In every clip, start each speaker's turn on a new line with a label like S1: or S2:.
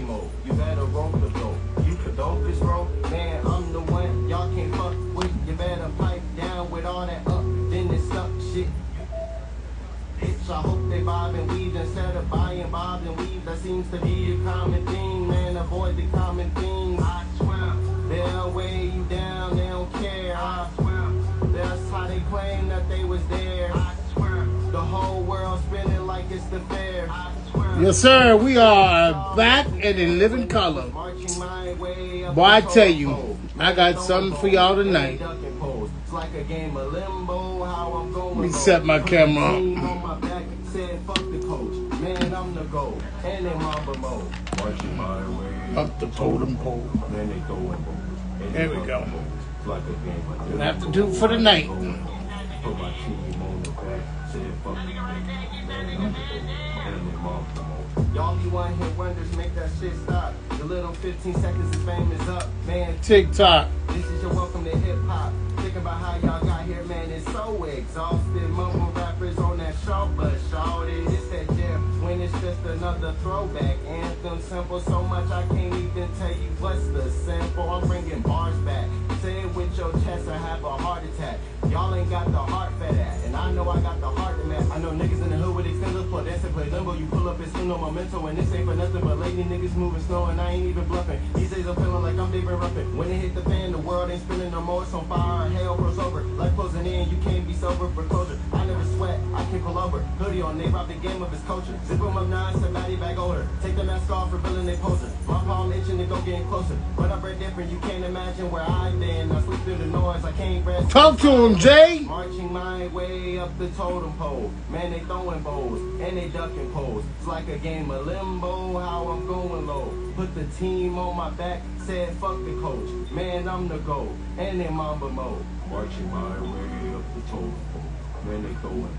S1: mode. You better roll the dope. You could dope this roll, man. I'm the one y'all can't fuck with. You better pipe down with all that up, then it's stuck shit. Bitch, I hope they bob and weave instead of buying bob and weave. That seems to be a common theme, man. Avoid the common themes. I swear, they'll weigh you down. They don't care. I swear, that's how they claim that they was there. I swear, the whole world spinning like it's the fair.
S2: Yes, sir. We are back and in living color. Boy, I tell you, I got something for y'all tonight. Let me set my camera up. Up the totem pole. There we go. Gonna have to do for the night.
S1: Y'all be one hit wonders, make that shit stop. The little 15 seconds of fame is up, man.
S2: TikTok.
S1: This is your welcome to hip hop. Think about how y'all got here, man. It's so exhausted. Mumble rappers on that show, but shout it. It's that jam when it's just another throwback anthem. Simple so much I can't even tell you what's the sample. I'm bringing bars back. Say it with your chest or have a heart attack. Y'all ain't got the heart for that, and I know I got the heart to match. I know niggas in the hood with extended for that's play limbo. You pull up, it's still no memento, and this ain't for nothing but lady niggas moving slow, and I ain't even bluffing. These days I'm feeling like I'm David Ruffin. When it hit the fan, the world ain't spinning no more. It's on fire, hell froze over. Life closing in, you can't be sober for closure. I never sweat, I can pull over. Hoodie on, they rob the game of his culture. Zip them up now, it's a body bag older. Take the mask off, revealing they poser. My palm itching to go getting closer, but I'm very different. You can't imagine where I've been. I sleep through the noise, I can't rest.
S2: Talk to him, Jay.
S1: Marching my way up the totem pole. Man, they throwing bows and they ducking poles. It's like a game of limbo, how I'm going low. Put the team on my back, said fuck the coach. Man, I'm the GOAT, and in Mamba mode. Marching my way up the totem pole. Man, they throwing bows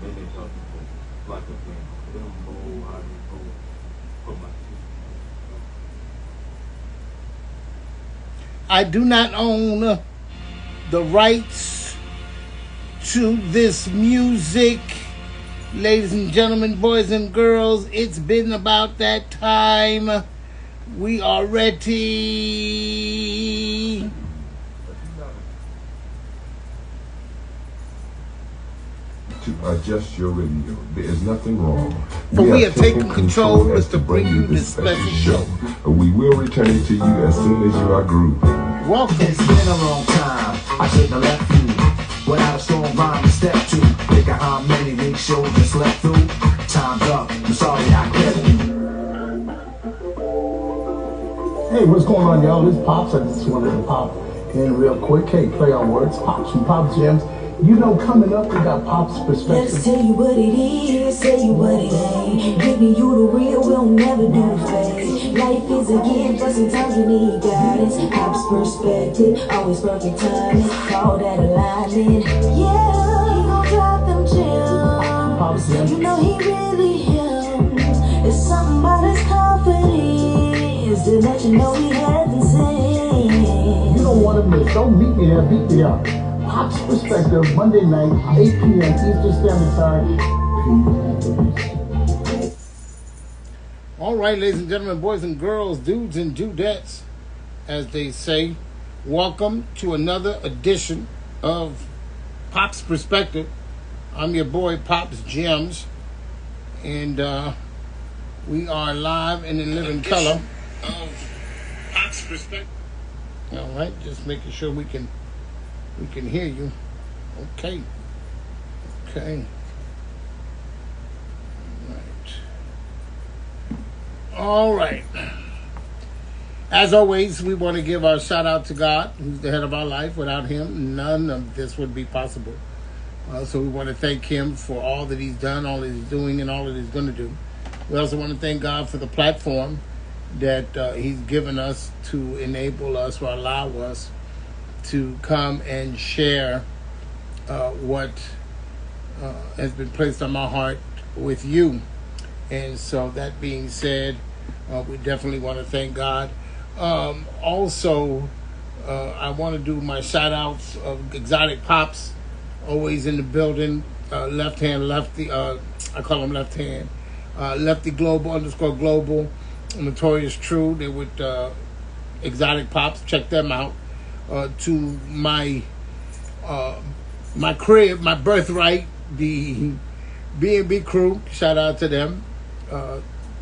S1: and they ducking poles. Like a game of limbo, how they go. Put my team.
S2: I do not own the rights to this music. Ladies and gentlemen, boys and girls, it's been about that time. We are ready.
S3: To adjust your radio. There is nothing wrong.
S2: For we have taken control as to bring you this special show.
S3: We will return it to you as soon as you are grooved.
S2: Welcome.
S4: It's been a long time. I shouldn't have left you without a strong rhyme to step to. Think of how many weak shows I slept through. Time's up. I'm sorry I kept you.
S5: Hey, what's going on, y'all? This Pops. I just wanted to pop in real quick. Hey, play on words. Pops from Pop Gems. You know, coming up, we got Pop's perspective.
S6: Let's tell you what it is, tell you what it ain't. Giving you the real, we'll never do the fake. Life is a gift, but sometimes we need guidance. Pop's perspective, always perfect timing. Call that alignment. Yeah, he gon' drop them gems.
S5: Pop's Gems.
S6: You know he really him. It's something about his confidence to let you know he hasn't seen.
S5: You don't want to miss. Don't meet me there, beat me up. Pop's Perspective, Monday night, 8 p.m. Eastern Standard Time.
S2: All right, ladies and gentlemen, boys and girls, dudes and dudettes, as they say, welcome to another edition of Pop's Perspective. I'm your boy, Pop's Gems, and we are live and in living color of Pop's Perspective. All right, just making sure we can hear you. Okay. All right. As always, we want to give our shout out to God, who's the head of our life. Without him, none of this would be possible. So we want to thank him for all that he's done, all that he's doing, and all that he's going to do. We also want to thank God for the platform that he's given us to enable us or allow us to come and share what has been placed on my heart with you. And so that being said, we definitely want to thank God. Also, I want to do my shout outs of Exotic Pops, always in the building. Left hand, lefty, I call him left hand. Lefty Global _ Global. Notorious True. They with Exotic Pops. Check them out. To my my crib, my birthright, the B&B crew. Shout out to them.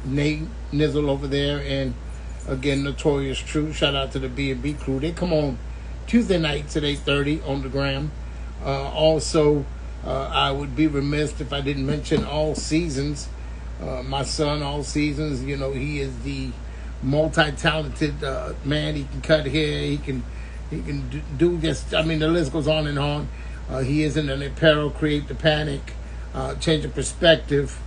S2: Nate Nizzle over there, and again Notorious True. Shout out to the B&B crew. They come on Tuesday nights at 8:30 on the gram. Also, I would be remiss if I didn't mention All Seasons. My son, All Seasons. You know, he is the multi-talented man. He can cut hair. He can do just. I mean, the list goes on and on. He is in an apparel, create the panic, change of perspective.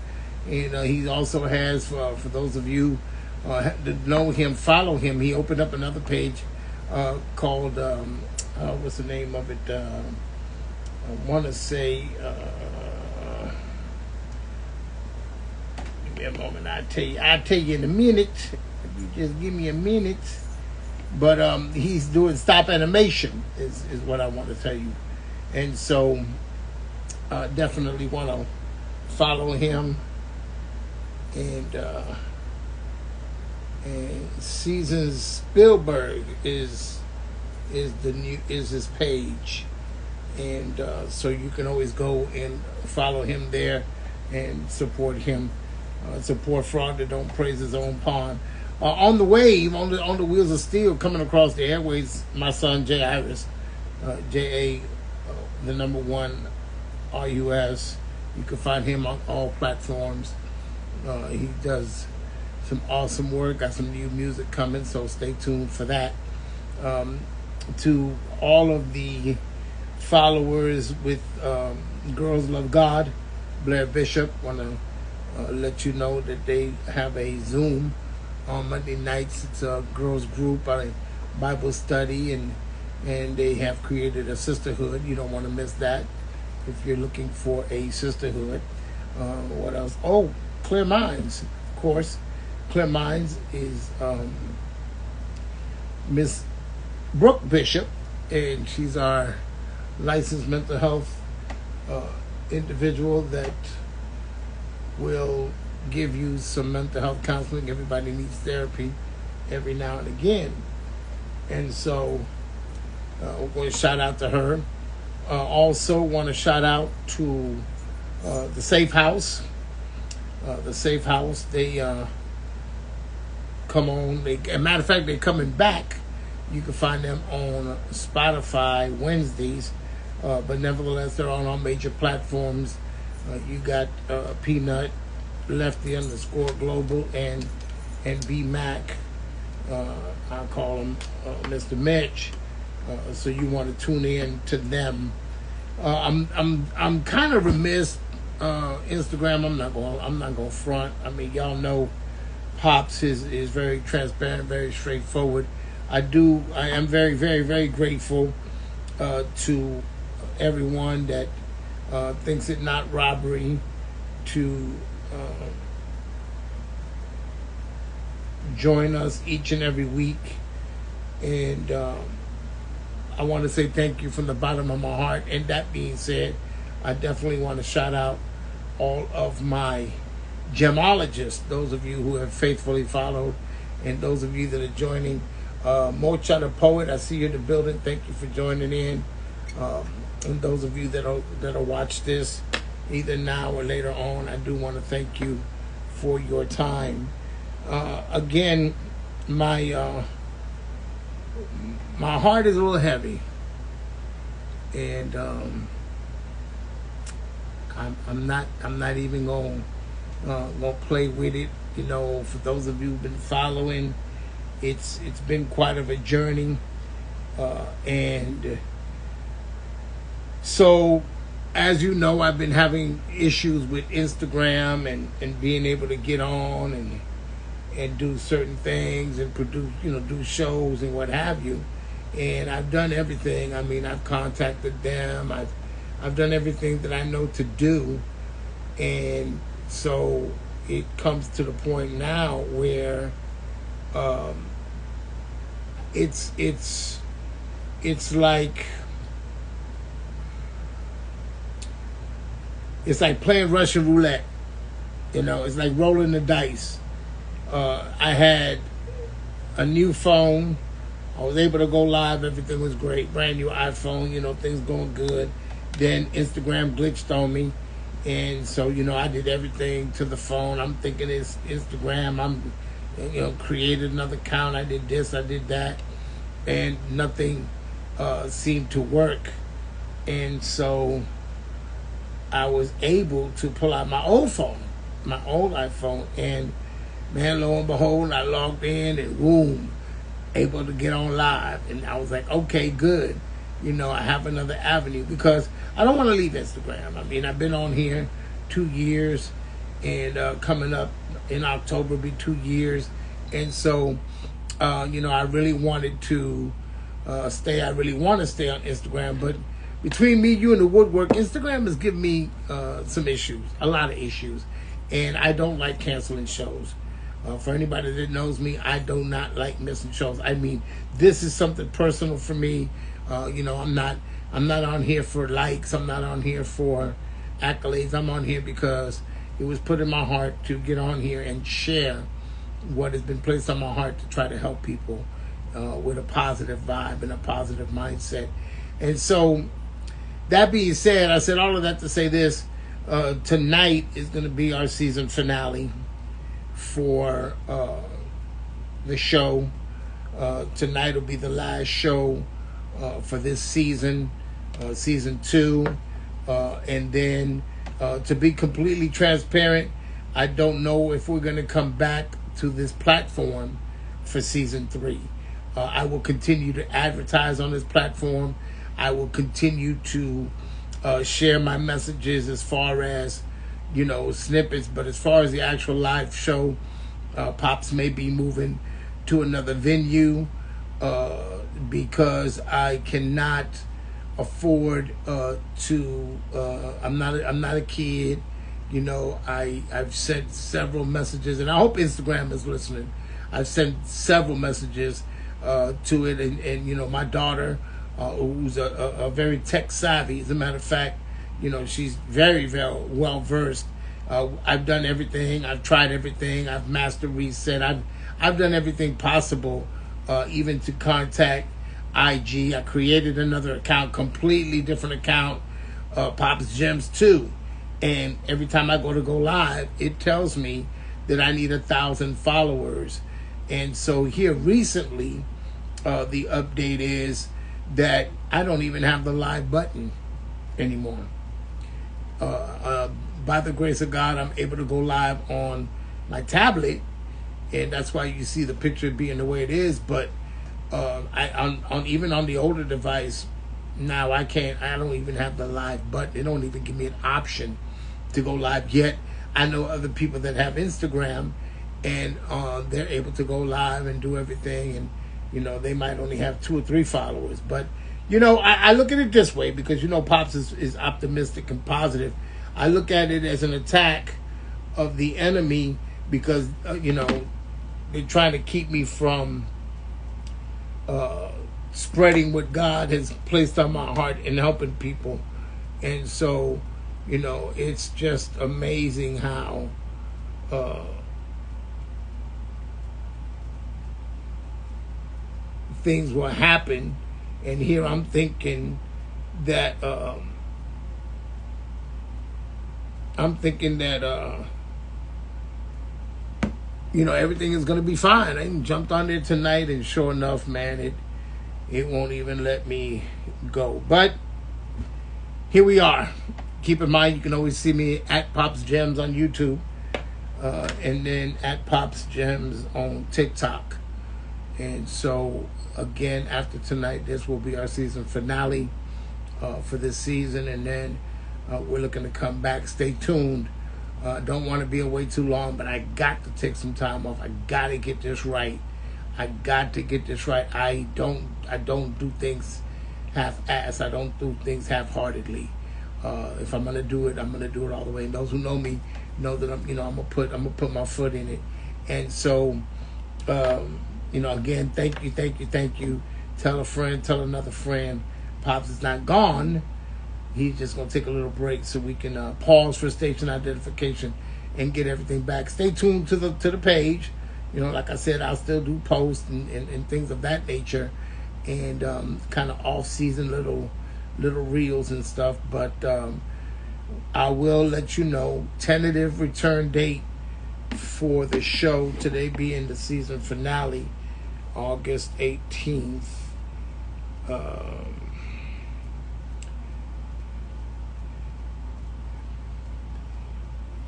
S2: And he also has, for those of you that know him, follow him. He opened up another page called, what's the name of it? I want to say, give me a moment. I'll tell you in a minute. If you just give me a minute. But he's doing stop animation is what I want to tell you. And so definitely want to follow him. And Seasons Spielberg is his page, and so you can always go and follow him there and support him. Support fraud that don't praise his own pawn. On the wave, on the wheels of steel, coming across the airways, my son Jay Iris, J.A. The number 1 RUS. You can find him on all platforms. He does some awesome work, got some new music coming, so stay tuned for that. To all of the followers with Girls Love God, Blair Bishop, want to let you know that they have a Zoom on Monday nights. It's a girls group, a Bible study, and they have created a sisterhood. You don't want to miss that if you're looking for a sisterhood. What else? Oh, Clear Minds, of course. Clear Minds is Miss Brooke Bishop, and she's our licensed mental health individual that will give you some mental health counseling. Everybody needs therapy every now and again. And so we're going to shout out to her. Also want to shout out to the Safe House. The Safe House, they come on. As a matter of fact, they're coming back. You can find them on Spotify Wednesdays, but nevertheless, they're on all major platforms. You got Peanut, Lefty _ Global, and B Mac. I call him Mr. Mitch. So you want to tune in to them. I'm kind of remiss. Instagram, I'm not gonna front. I mean, y'all know Pops is very transparent, very straightforward. I am very, very, very grateful to everyone that thinks it not robbery to join us each and every week. And I want to say thank you from the bottom of my heart. And that being said, I definitely want to shout out all of my gemologists, those of you who have faithfully followed, and those of you that are joining. Mocha the Poet, I see you in the building. Thank you for joining in. And those of you that'll watch this either now or later on, I do want to thank you for your time. Again, my heart is a little heavy, and I'm not even gonna play with it. You know, for those of you who've been following, it's been quite of a journey, and so as you know, I've been having issues with Instagram and being able to get on and do certain things and produce, do shows and what have you. And I've done everything. I mean, I've contacted them. I've done everything that I know to do. And so it comes to the point now where it's like playing Russian roulette. It's like rolling the dice. I had a new phone. I was able to go live. Everything was great. Brand new iPhone, things going good. Then Instagram glitched on me. And so, I did everything to the phone. I'm thinking it's Instagram. I'm, created another account. I did this, I did that. And nothing seemed to work. And so I was able to pull out my old phone, my old iPhone. And man, lo and behold, I logged in and boom, able to get on live. And I was like, okay, good. I have another avenue because I don't want to leave Instagram. I mean, I've been on here 2 years, and coming up in October will be 2 years. And so, I really wanted to stay. I really want to stay on Instagram. But between me, you, and the woodwork, Instagram has given me some issues, a lot of issues. And I don't like canceling shows. For anybody that knows me, I do not like missing shows. I mean, this is something personal for me. I'm not on here for likes. I'm not on here for accolades. I'm on here because it was put in my heart to get on here and share what has been placed on my heart to try to help people with a positive vibe and a positive mindset. And so, that being said, I said all of that to say this. Tonight is going to be our season finale for the show. Tonight will be the last show for this season, season 2. And then, to be completely transparent, I don't know if we're going to come back to this platform for season 3. I will continue to advertise on this platform. I will continue to share my messages as far as, snippets. But as far as the actual live show, Pops may be moving to another venue because I cannot afford to. I'm not a kid. I've sent several messages, and I hope Instagram is listening. I've sent several messages to it, and my daughter, who's a very tech savvy, as a matter of fact, she's very, very well versed. I've done everything. I've tried everything. I've master reset. I've done everything possible, even to contact IG. I created another account, completely different account, Pops Gems 2. And every time I go live, it tells me that I need 1,000 followers. And so here recently, the update is that I don't even have the live button anymore. By the grace of God, I'm able to go live on my tablet, and that's why you see the picture being the way it is. But even on the older device now, I don't even have the live button. They don't even give me an option to go live yet. I know other people that have Instagram, and they're able to go live and do everything, and they might only have 2 or 3 followers. But I look at it this way, because Pops is optimistic and positive. I look at it as an attack of the enemy, because they're trying to keep me from spreading what God has placed on my heart and helping people. And so it's just amazing how things will happen. And here I'm thinking that everything is going to be fine. I jumped on there tonight, and sure enough, man, it won't even let me go. But here we are. Keep in mind, you can always see me at Pops Gems on YouTube, and then at Pops Gems on TikTok. And so, again, after tonight, this will be our season finale for this season, and then we're looking to come back. Stay tuned. Don't want to be away too long, but I got to take some time off. I got to get this right. I don't do things half-assed. I don't do things half-heartedly. If I'm gonna do it, I'm gonna do it all the way. And those who know me know that I'm gonna put my foot in it. And so, again, thank you. Tell a friend, tell another friend. Pops is not gone. He's just gonna take a little break so we can pause for station identification and get everything back. Stay tuned to the page. like I said, I'll still do posts and things of that nature, and kind of off-season little reels and stuff. But I will let you know tentative return date for the show, today being the season finale, August 18th.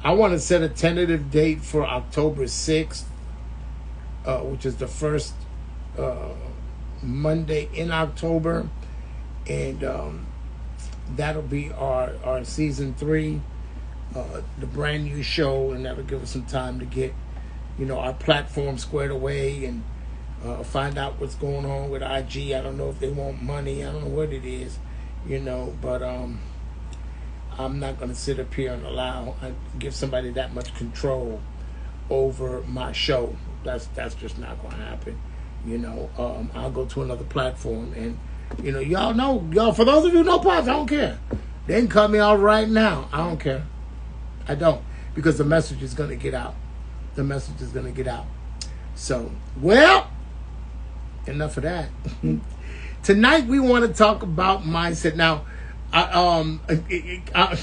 S2: I want to set a tentative date for October 6th, which is the first Monday in October, and that'll be our season 3, the brand new show, and that'll give us some time to get our platform squared away and find out what's going on with IG. I don't know if they want money. I don't know what it is, but I'm not going to sit up here and give somebody that much control over my show. That's just not going to happen. I'll go to another platform, and y'all, for those of you who know pops, I don't care. They can cut me off right now. I don't care. I don't, because the message is going to get out. The message is going to get out. So, well, enough of that. Tonight we want to talk about mindset. Now, I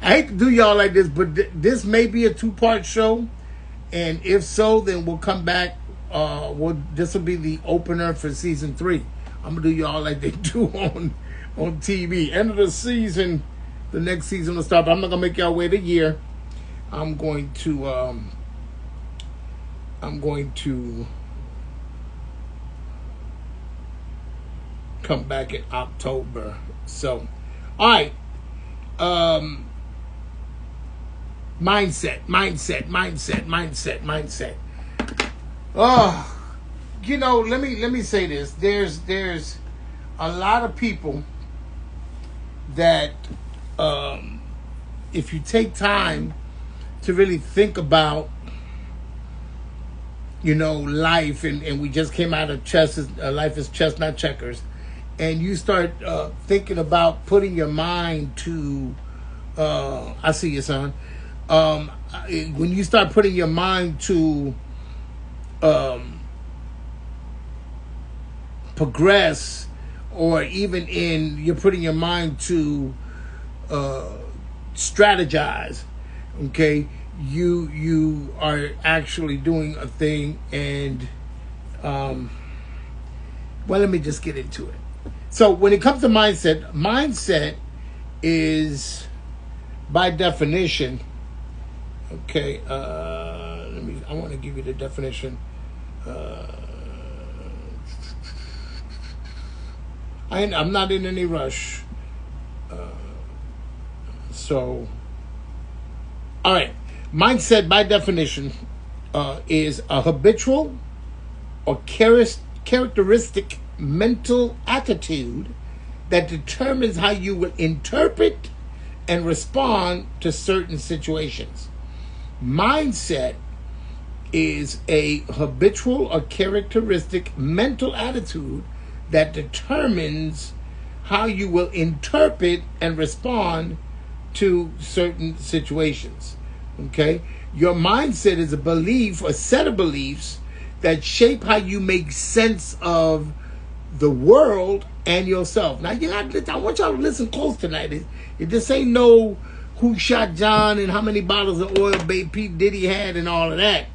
S2: hate to do y'all like this, but this may be a 2-part show, and if so, then we'll come back. This will be the opener for season 3. I'm gonna do y'all like they do on TV. End of the season, the next season will start. But I'm not gonna make y'all wait a year. I'm going to come back in October. So, all right. Mindset. Oh, let me say this. There's a lot of people that, if you take time to really think about, life, and we just came out of Life is Chess, Not Checkers, and you start thinking about putting your mind to, I see you, son. When you start putting your mind to progress, or even you're putting your mind to strategize, okay, you are actually doing a thing, and well, let me just get into it. So when it comes to mindset is, by definition, okay, I want to give you the definition. I'm not in any rush. So, all right. Mindset, by definition, is a habitual or characteristic mental attitude that determines how you will interpret and respond to certain situations. Mindset is a habitual or characteristic mental attitude that determines how you will interpret and respond to certain situations. Okay? Your mindset is a belief, a set of beliefs that shape how you make sense of the world and yourself. Now, I want y'all to listen close tonight. This ain't no who shot John and how many bottles of oil Babe P. Diddy had and all of that.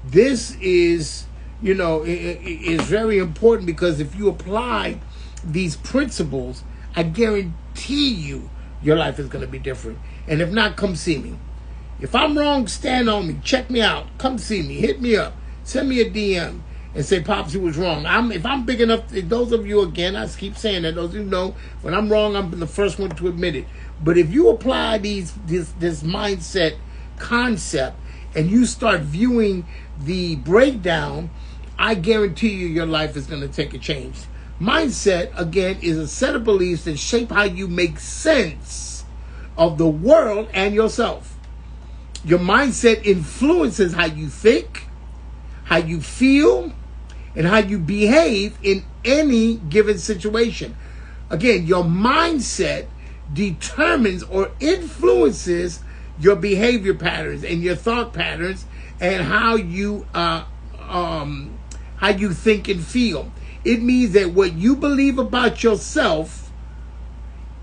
S2: This is, is very important, because if you apply these principles, I guarantee you your life is going to be different. And if not, come see me. If I'm wrong, stand on me. Check me out. Come see me. Hit me up. Send me a DM and say, Pops, you was wrong. If I'm big enough, those of you, again, I keep saying that, those of you know, when I'm wrong, I'm the first one to admit it. But if you apply this mindset concept and you start viewing the breakdown, I guarantee you your life is going to take a change. Mindset, again, is a set of beliefs that shape how you make sense of the world and yourself. Your mindset influences how you think, how you feel, and how you behave in any given situation. Again, your mindset determines or influences your behavior patterns and your thought patterns, and how you how you think and feel. It means that what you believe about yourself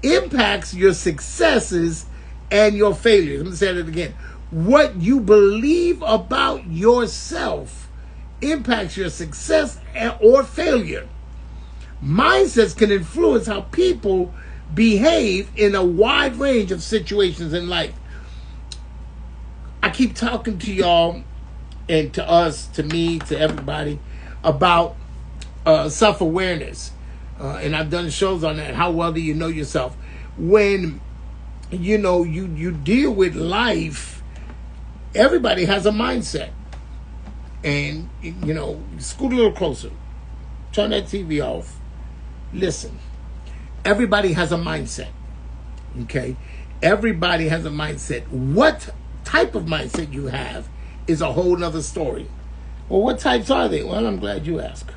S2: impacts your successes and your failures. I'm going to say that again. What you believe about yourself impacts your success or failure. Mindsets can influence how people behave in a wide range of situations in life. I keep talking to y'all and to us, to me, to everybody about self-awareness. And I've done shows on that. How well do you know yourself? When, you deal with life, everybody has a mindset. And, scoot a little closer. Turn that TV off. Listen. Everybody has a mindset. Okay? Everybody has a mindset. What type of mindset you have is a whole nother story. Well, what types are they? Well, I'm glad you asked.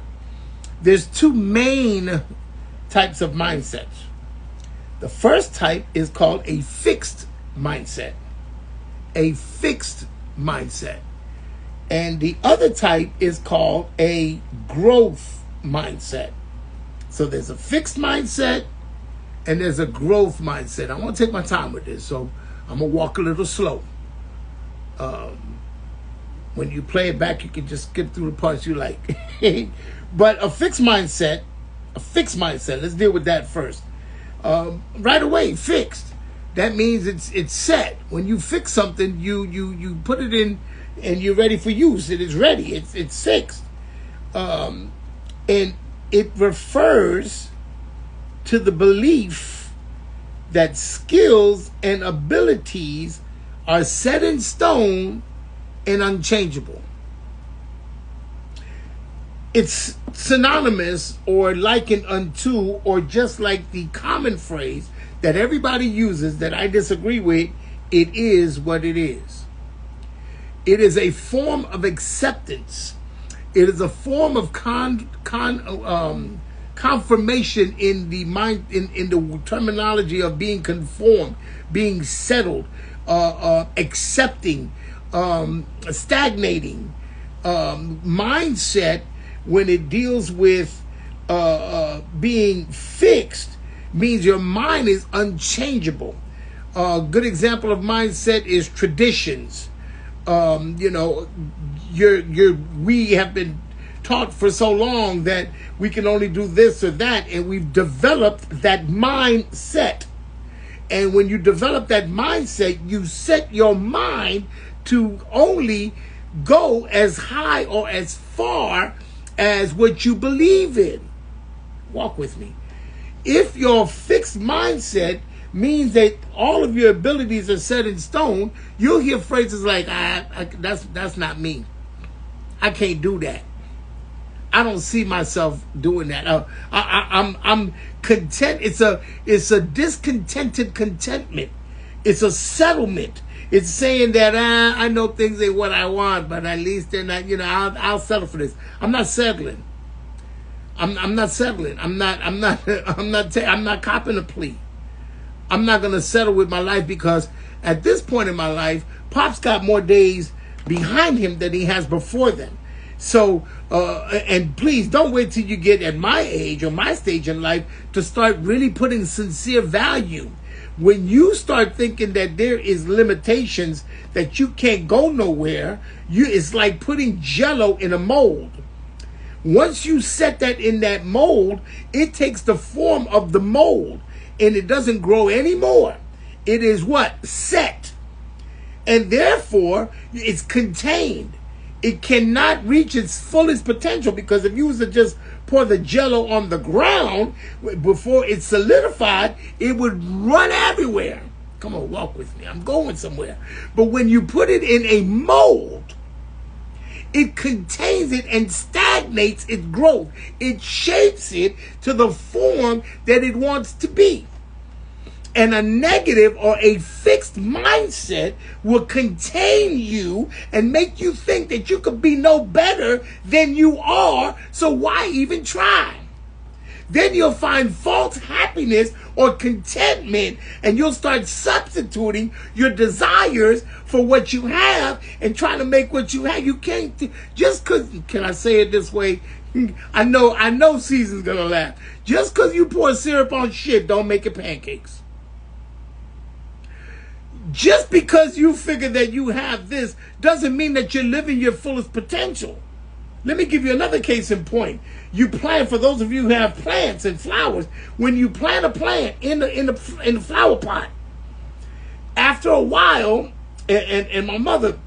S2: There's two main types of mindsets. The first type is called a fixed mindset. A fixed mindset. And the other type is called a growth mindset. So there's a fixed mindset and there's a growth mindset. I want to take my time with this, so I'm going to walk a little slow. When you play it back, you can just skip through the parts you like. But a fixed mindset, let's deal with that first. Right away, fixed. That means it's set. When you fix something, you put it in and you're ready for use. It is ready. It's fixed. And it refers to the belief that skills and abilities are set in stone and unchangeable. It's synonymous or likened unto, or just like the common phrase that everybody uses that I disagree with, it is what it is. It is a form of acceptance. It is a form of confirmation in the mind, in the terminology of being conformed, being settled, accepting, stagnating. Mindset, when it deals with being fixed, means your mind is unchangeable. A good example of mindset is traditions. We have been taught for so long that we can only do this or that, and we've developed that mindset. And when you develop that mindset, you set your mind to only go as high or as far as what you believe in. Walk with me. If your fixed mindset means that all of your abilities are set in stone, you'll hear phrases like, that's not me. I can't do that. I don't see myself doing that. I'm content. It's a discontented contentment. It's a settlement. It's saying that I know things ain't what I want, but at least they're not. I'll settle for this. I'm not settling. I'm not settling. I'm not copping a plea. I'm not gonna settle with my life, because at this point in my life, Pop's got more days behind him than he has before them. So, and please don't wait till you get at my age or my stage in life to start really putting sincere value. When you start thinking that there is limitations, that you can't go nowhere, it's like putting Jell-O in a mold. Once you set that in that mold, it takes the form of the mold, and it doesn't grow anymore. It is what? Set. And therefore, it's contained. It cannot reach its fullest potential, because if you was to just pour the Jell-O on the ground before it's solidified, it would run everywhere. Come on, walk with me. I'm going somewhere. But when you put it in a mold, it contains it and stagnates its growth. It shapes it to the form that it wants to be. And a negative or a fixed mindset will contain you and make you think that you could be no better than you are, so why even try? then you'll find false happiness or contentment, and you'll start substituting your desires for what you have and trying to make what you have. You can't, just because, can I say it this way? I know Caesar's going to laugh. Just because you pour syrup on shit, don't make it pancakes. Just because you figure that you have this doesn't mean that you're living your fullest potential. Let me give you another case in point. You plant, for those of you who have plants and flowers, when you plant a plant in the flower pot, after a while, and my mother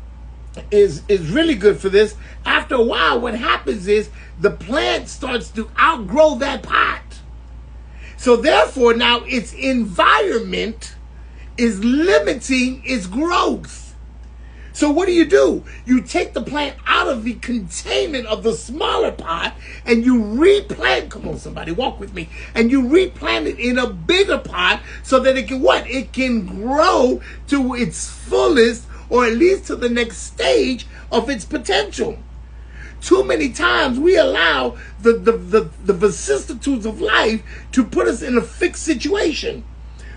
S2: is really good for this, after a while what happens is the plant starts to outgrow that pot. So therefore now its environment is limiting its growth. So what do? You take the plant out of the containment of the smaller pot and you replant, come on somebody, walk with me, and you replant it in a bigger pot so that it can what? It can grow to its fullest, or at least to the next stage of its potential. Too many times we allow the vicissitudes of life to put us in a fixed situation.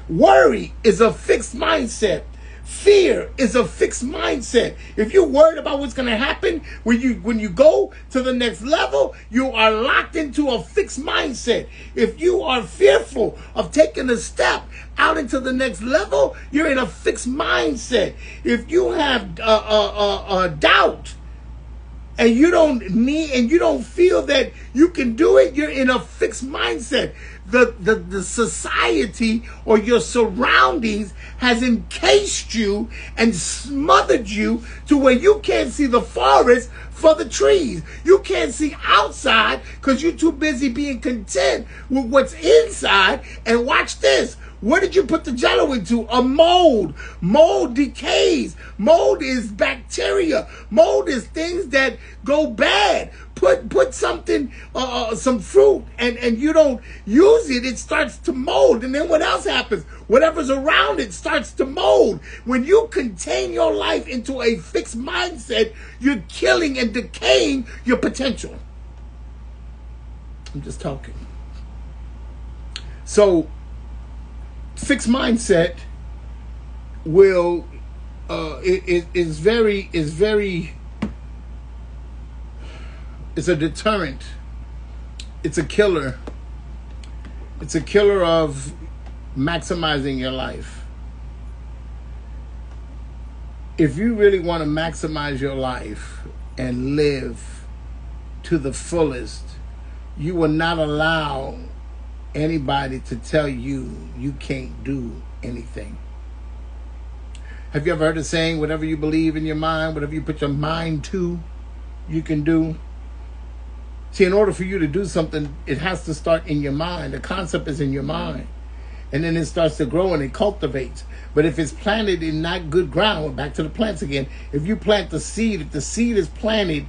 S2: Worry is a fixed mindset. Fear is a fixed mindset. If you're worried about what's going to happen when you go to the next level, you are locked into a fixed mindset. If you are fearful of taking a step out into the next level, you're in a fixed mindset. If you have doubt and you don't feel that you can do it, you're in a fixed mindset. The society or your surroundings has encased you and smothered you to where you can't see the forest for the trees. You can't see outside because you're too busy being content with what's inside. And watch this. What did you put the jello into? A mold. Mold decays. Mold is bacteria. Mold is things that go bad. Put something, some fruit, and you don't use it, it starts to mold. And then what else happens? Whatever's around it starts to mold. When you contain your life into a fixed mindset, you're killing and decaying your potential. I'm just talking. So, fixed mindset will is very it's a deterrent. It's a killer. It's a killer of maximizing your life. If you really want to maximize your life and live to the fullest, you will not allow anybody to tell you you can't do anything. Have you ever heard the saying, whatever you believe in your mind, whatever you put your mind to, you can do? See, in order for you to do something, it has to start in your mind. The concept is in your mind. And then it starts to grow and it cultivates. But if it's planted in not good ground, back to the plants again, if you plant the seed, if the seed is planted,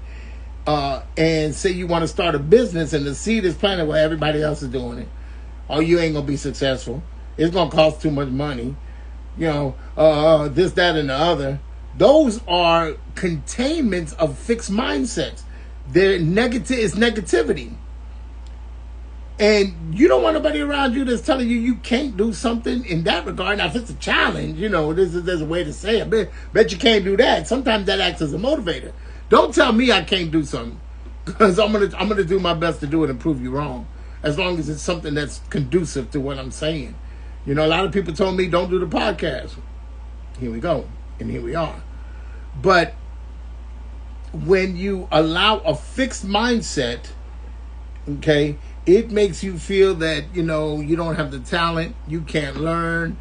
S2: and say you want to start a business and the seed is planted where everybody else is doing it, oh, you ain't going to be successful. It's going to cost too much money. You know, this, that, and the other. Those are containments of fixed mindsets. They're negative. It's negativity. And you don't want nobody around you that's telling you you can't do something in that regard. Now, if it's a challenge, you know, there's a way to say it. Bet you can't do that. Sometimes that acts as a motivator. Don't tell me I can't do something, because I'm gonna do my best to do it and prove you wrong, as long as it's something that's conducive to what I'm saying. You know, a lot of people told me don't do the podcast. Here we go, and here we are. But when you allow a fixed mindset, okay, it makes you feel that, you know, you don't have the talent, you can't learn,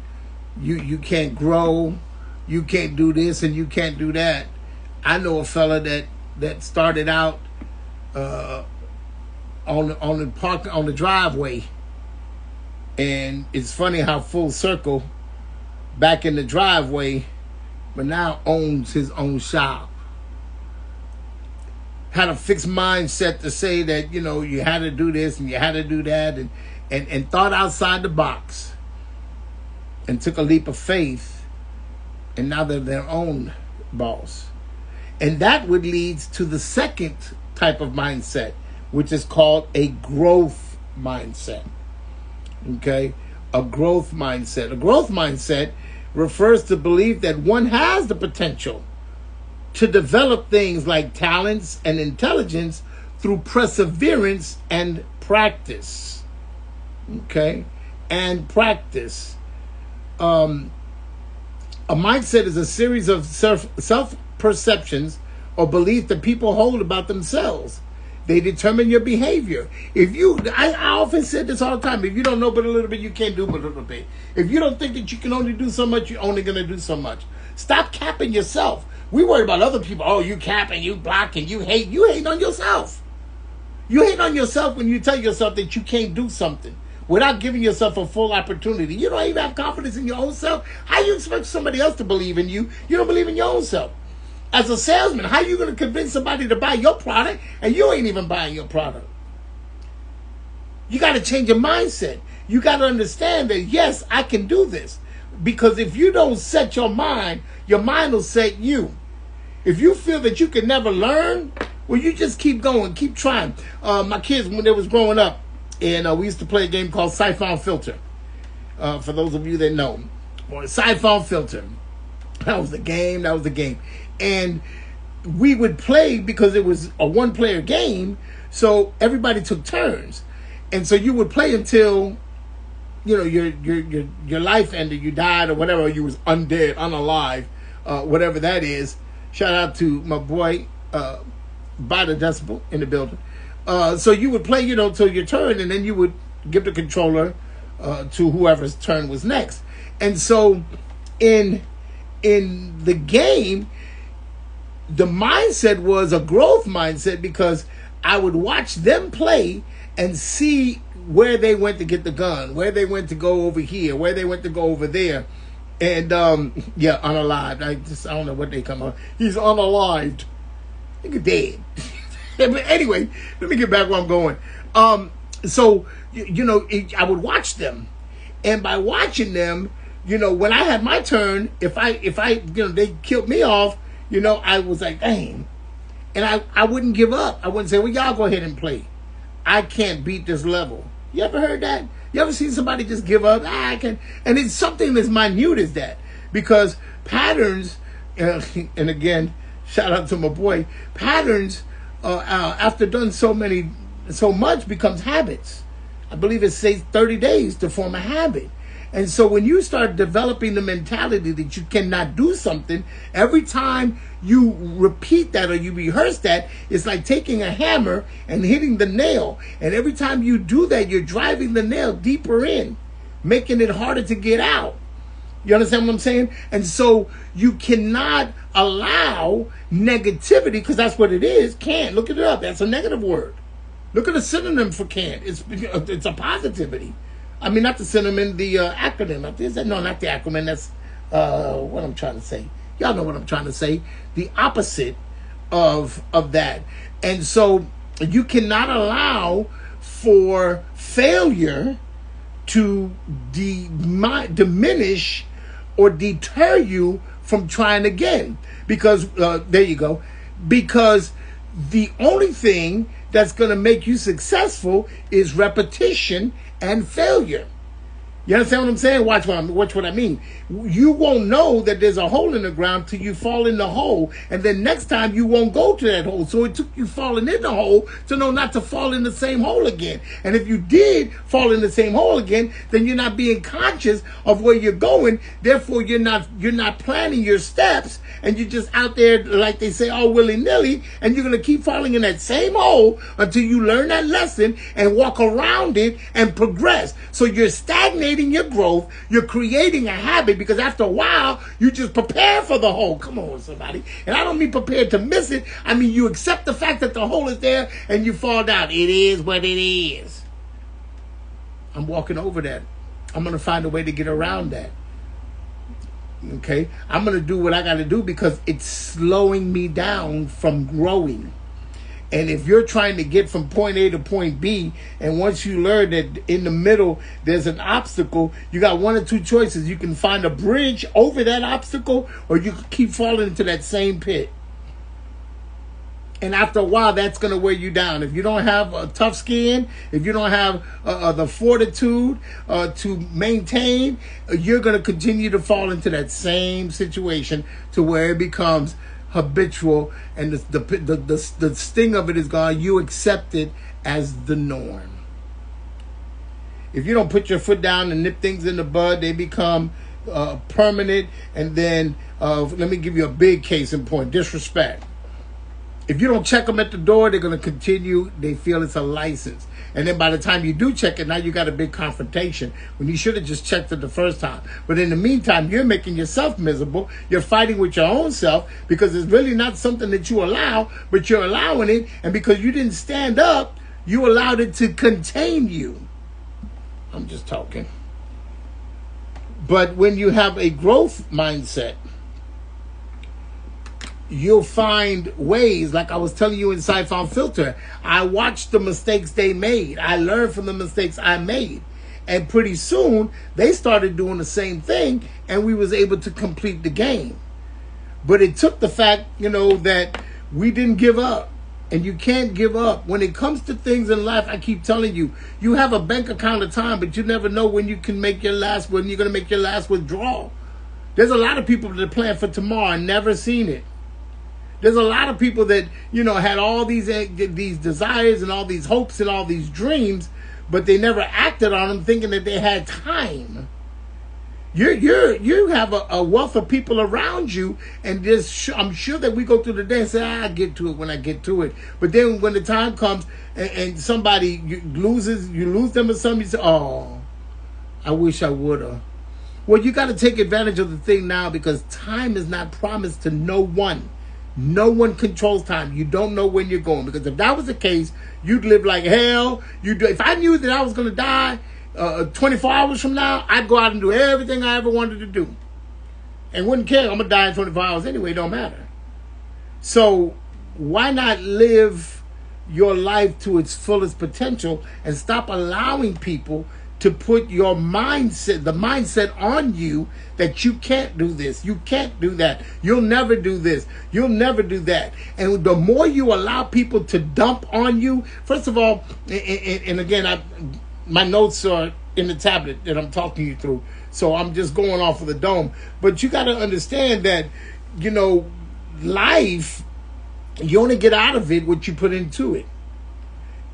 S2: you can't grow, you can't do this and you can't do that. I know a fella that started out on the driveway, and it's funny how full circle, back in the driveway, but now owns his own shop. Had a fixed mindset to say that, you know, you had to do this and you had to do that, and thought outside the box and took a leap of faith, and now they're their own boss. And that would lead to the second type of mindset, which is called a growth mindset. Okay? A growth mindset. A growth mindset refers to belief that one has the potential to develop things like talents and intelligence through perseverance and practice. Okay? And practice. A mindset is a series of self-perceptions or beliefs that people hold about themselves. They determine your behavior. I often said this all the time, if you don't know but a little bit, you can't do but a little bit. If you don't think that you can only do so much, you're only going to do so much. Stop capping yourself. We worry about other people. Oh, you capping, you blocking, you hate. You hate on yourself. You hate on yourself when you tell yourself that you can't do something without giving yourself a full opportunity. You don't even have confidence in your own self. How you expect somebody else to believe in you? You don't believe in your own self. As a salesman, how are you going to convince somebody to buy your product and you ain't even buying your product? You got to change your mindset. You got to understand that, yes, I can do this. Because if you don't set your mind will set you. If you feel that you can never learn, well, you just keep going, keep trying. My kids, when they was growing up, and we used to play a game called Siphon Filter. For those of you that know, or Siphon Filter. That was the game. And we would play because it was a one-player game, so everybody took turns. And so you would play until, your life ended, you died or whatever, you was undead, unalive, whatever that is. Shout out to my boy, by the decibel in the building. So you would play, till your turn, and then you would give the controller to whoever's turn was next. And so in the game, the mindset was a growth mindset because I would watch them play and see where they went to get the gun, where they went to go over here, where they went to go over there. And, unalived. I don't know what they come on. He's unalived. Nigga dead. But anyway, let me get back where I'm going. So, I would watch them. And by watching them, when I had my turn, if I they killed me off, I was like, dang. And I wouldn't give up. I wouldn't say, well, y'all go ahead and play. I can't beat this level. You ever heard that? You ever seen somebody just give up? I can. And it's something as minute as that. Because patterns, and again, shout out to my boy, patterns, after done so much, becomes habits. I believe it says 30 days to form a habit. And so when you start developing the mentality that you cannot do something, every time you repeat that or you rehearse that, it's like taking a hammer and hitting the nail. And every time you do that, you're driving the nail deeper in, making it harder to get out. You understand what I'm saying? And so you cannot allow negativity, because that's what it is. Can't. Look it up. That's a negative word. Look at the synonym for can't. It's a positivity. I mean, not the synonym, the acronym. No, not the acronym. That's what I'm trying to say. Y'all know what I'm trying to say. The opposite of that. And so you cannot allow for failure to diminish or deter you from trying again. Because, there you go. Because the only thing that's going to make you successful is repetition and failure. You understand what I'm saying? Watch what I mean. You won't know that there's a hole in the ground till you fall in the hole. And then next time you won't go to that hole. So it took you falling in the hole to know not to fall in the same hole again. And if you did fall in the same hole again, then you're not being conscious of where you're going. Therefore, you're not planning your steps. And you're just out there, like they say, all willy-nilly. And you're going to keep falling in that same hole until you learn that lesson and walk around it and progress. So you're stagnating your growth, you're creating a habit, because after a while you just prepare for the hole. Come on, somebody. And I don't mean prepared to miss it. I mean you accept the fact that the hole is there and you fall down. It is what it is. I'm walking over that. I'm going to find a way to get around that. Okay? I'm going to do what I got to do because it's slowing me down from growing. And if you're trying to get from point A to point B, and once you learn that in the middle there's an obstacle, you got one or two choices. You can find a bridge over that obstacle, or you can keep falling into that same pit. And after a while, that's going to wear you down. If you don't have a tough skin, if you don't have the fortitude to maintain, you're going to continue to fall into that same situation to where it becomes habitual, and the sting of it is gone. You accept it as the norm. If you don't put your foot down and nip things in the bud, they become permanent. And then let me give you a big case in point: disrespect. If you don't check them at the door, they're going to continue. They feel it's a license. And then by the time you do check it, now you got a big confrontation when you should have just checked it the first time. But in the meantime, you're making yourself miserable. You're fighting with your own self because it's really not something that you allow, but you're allowing it. And because you didn't stand up, you allowed it to contain you. I'm just talking. But when you have a growth mindset, you'll find ways, like I was telling you in Siphon Filter. I watched the mistakes they made. I learned from the mistakes I made. And pretty soon, they started doing the same thing, and we was able to complete the game. But it took the fact, that we didn't give up. And you can't give up. When it comes to things in life, I keep telling you, you have a bank account of time, but you never know when you can make when you're going to make your last withdrawal. There's a lot of people that plan for tomorrow and never seen it. There's a lot of people that, had all these desires and all these hopes and all these dreams, but they never acted on them thinking that they had time. You have a wealth of people around you, and I'm sure that we go through the day and say, I'll get to it when I get to it. But then when the time comes and somebody you lose them or something, you say, oh, I wish I would have. Well, you got to take advantage of the thing now, because time is not promised to no one. No one controls time. You don't know when you're going, because if that was the case, you'd live like hell. If I knew that I was going to die 24 hours from now, I'd go out and do everything I ever wanted to do and wouldn't care. I'm going to die in 24 hours anyway. It don't matter. So why not live your life to its fullest potential and stop allowing people to put the mindset on you that you can't do this, you can't do that, you'll never do this, you'll never do that. And the more you allow people to dump on you, first of all, and again, my notes are in the tablet that I'm talking you through, so I'm just going off of the dome. But you got to understand that, life, you only get out of it what you put into it.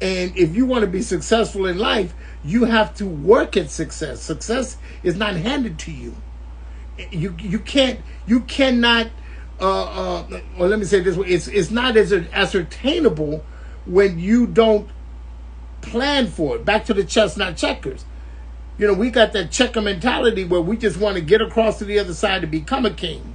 S2: And if you want to be successful in life, you have to work at success. Success is not handed to you. You cannot, or let me say it this way, it's not as ascertainable when you don't plan for it. Back to the chess, not checkers. We got that checker mentality where we just want to get across to the other side to become a king.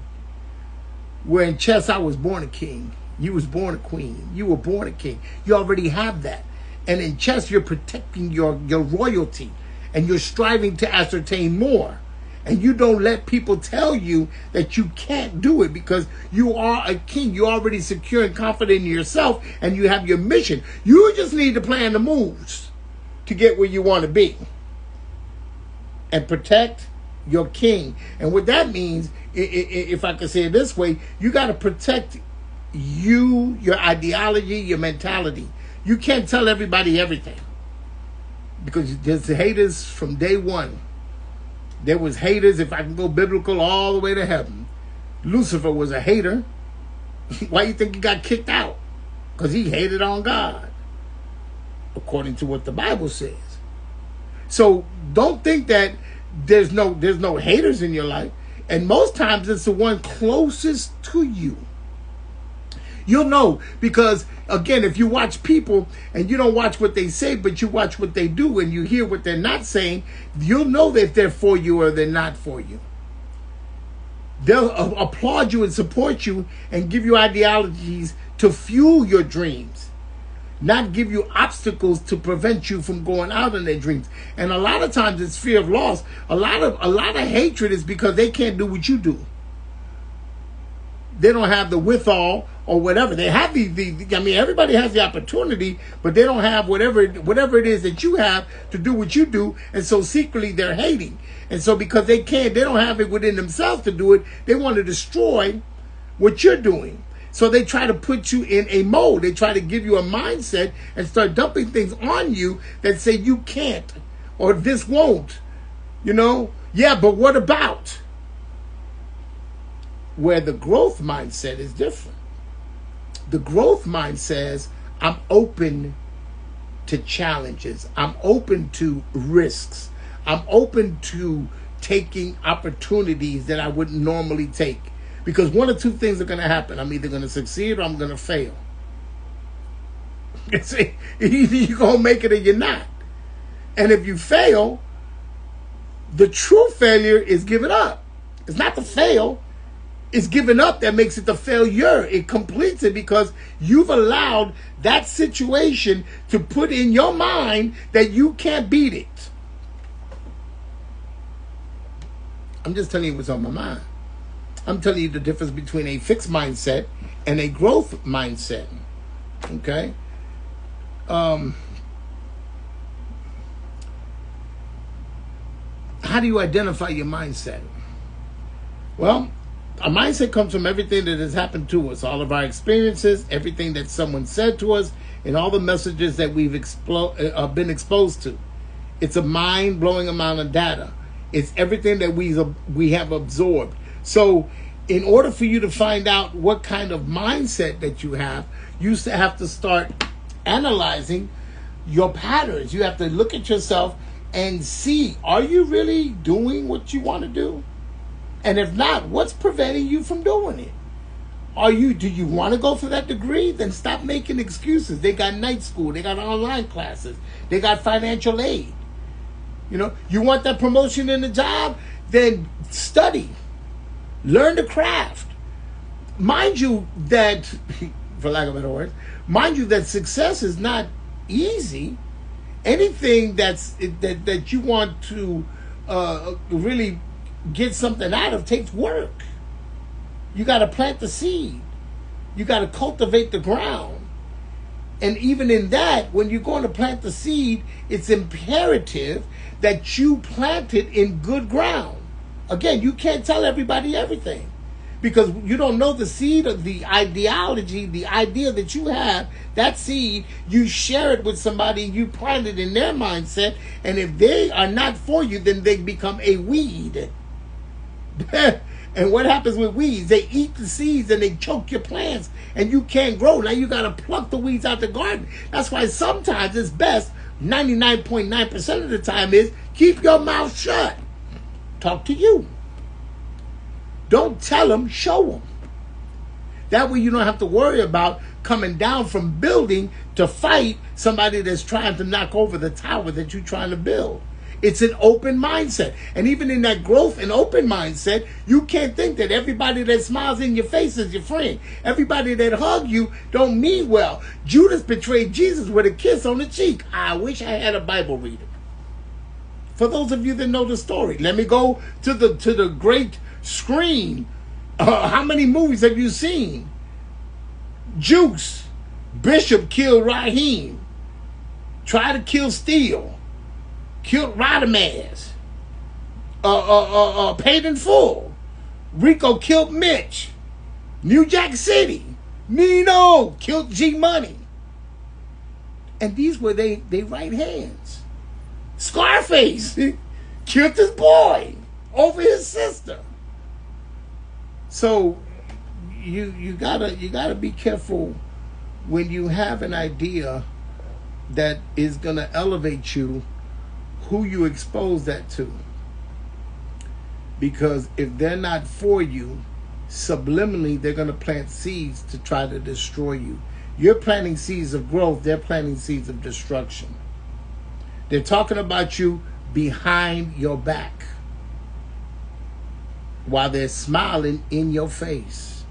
S2: Where in chess, I was born a king. You was born a queen. You were born a king. You already have that. And in chess, you're protecting your royalty, and you're striving to ascertain more. And you don't let people tell you that you can't do it, because you are a king. You're already secure and confident in yourself, and you have your mission. You just need to plan the moves to get where you want to be and protect your king. And what that means, if I could say it this way, you got to protect you, your ideology, your mentality. You can't tell everybody everything, because there's haters from day one. There was haters, if I can go biblical, all the way to heaven. Lucifer was a hater. Why you think he got kicked out? Because he hated on God, according to what the Bible says. So don't think that there's no haters in your life. And most times it's the one closest to you. You'll know, because again, if you watch people and you don't watch what they say, but you watch what they do and you hear what they're not saying, you'll know if they're for you or they're not for you. They'll applaud you and support you and give you ideologies to fuel your dreams, not give you obstacles to prevent you from going out in their dreams. And a lot of times it's fear of loss. A lot of hatred is because they can't do what you do. They don't have the withal or whatever. They have everybody has the opportunity, but they don't have whatever it is that you have to do what you do. And so secretly they're hating. And so because they don't have it within themselves to do it, they want to destroy what you're doing. So they try to put you in a mold. They try to give you a mindset and start dumping things on you that say you can't or this won't. You know? Yeah, but what about? Where the growth mindset is different. The growth mind says, I'm open to challenges. I'm open to risks. I'm open to taking opportunities that I wouldn't normally take. Because one or two things are going to happen. I'm either going to succeed or I'm going to fail. See, either you're going to make it or you're not. And if you fail, the true failure is giving up. It's not the fail. It's giving up that makes it the failure. It completes it because you've allowed that situation to put in your mind that you can't beat it. I'm just telling you what's on my mind. I'm telling you the difference between a fixed mindset and a growth mindset. Okay? How do you identify your mindset? Well, our mindset comes from everything that has happened to us, all of our experiences, everything that someone said to us, and all the messages that we've been exposed to. It's a mind-blowing amount of data. It's everything that we have absorbed. So in order for you to find out what kind of mindset that you have to start analyzing your patterns. You have to look at yourself and see, are you really doing what you want to do? And if not, what's preventing you from doing it? Do you want to go for that degree? Then stop making excuses. They got night school. They got online classes. They got financial aid. You know, you want that promotion in the job? Then study. Learn the craft. Mind you that, for lack of better words, mind you that success is not easy. Anything that you want to really get something out of takes work. You got to plant the seed. You got to cultivate the ground. And even in that, when you're going to plant the seed, it's imperative that you plant it in good ground. Again, you can't tell everybody everything because you don't know the seed of the ideology, the idea that you have. That seed, you share it with somebody, you plant it in their mindset, and if they are not for you, then they become a weed. And what happens with weeds? They eat the seeds and they choke your plants and you can't grow. Now you got to pluck the weeds out the garden. That's why sometimes it's best, 99.9% of the time, is keep your mouth shut. Talk to you. Don't tell them, show them. That way you don't have to worry about coming down from building to fight somebody that's trying to knock over the tower that you're trying to build. It's an open mindset. And even in that growth and open mindset, you can't think that everybody that smiles in your face is your friend. Everybody that hug you don't mean well. Judas betrayed Jesus with a kiss on the cheek. I wish I had a Bible reader. For those of you that know the story, let me go to the great screen. How many movies have you seen? Juice. Bishop killed Raheem. Tried to kill Steele. Killed Rodamaz. Paid in Full. Rico killed Mitch. New Jack City. Nino killed G Money. And these were they right hands. Scarface killed his boy over his sister. So you gotta be careful when you have an idea that is gonna elevate you, who you expose that to. Because if they're not for you, subliminally they're going to plant seeds to try to destroy you. You're planting seeds of growth, they're planting seeds of destruction. They're talking about you behind your back while they're smiling in your face.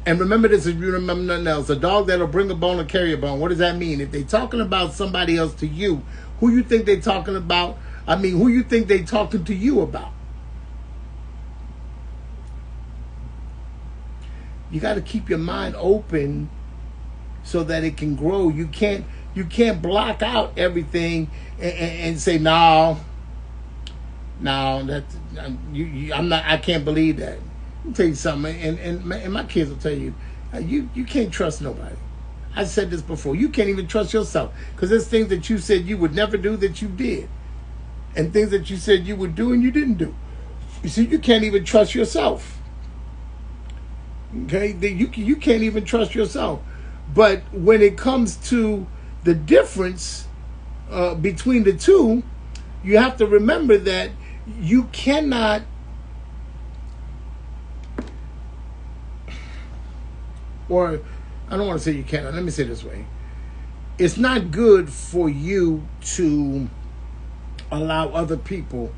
S2: And remember this, if you remember nothing else, a dog that'll bring a bone will carry a bone. What does that mean? If they're talking about somebody else to you, who you think they're talking about? Who you think they're talking to you about? You got to keep your mind open so that it can grow. You can't block out everything and say no. I can't believe that. I'll tell you something, and my kids will tell you, You can't trust nobody. I said this before. You can't even trust yourself, because there's things that you said you would never do that you did, and things that you said you would do and you didn't do. You see, you can't even trust yourself. Okay, you can't even trust yourself. But when it comes to the difference between the two, you have to remember that you cannot or I don't want to say you cannot. Let me say it this way. It's not good for you to allow other people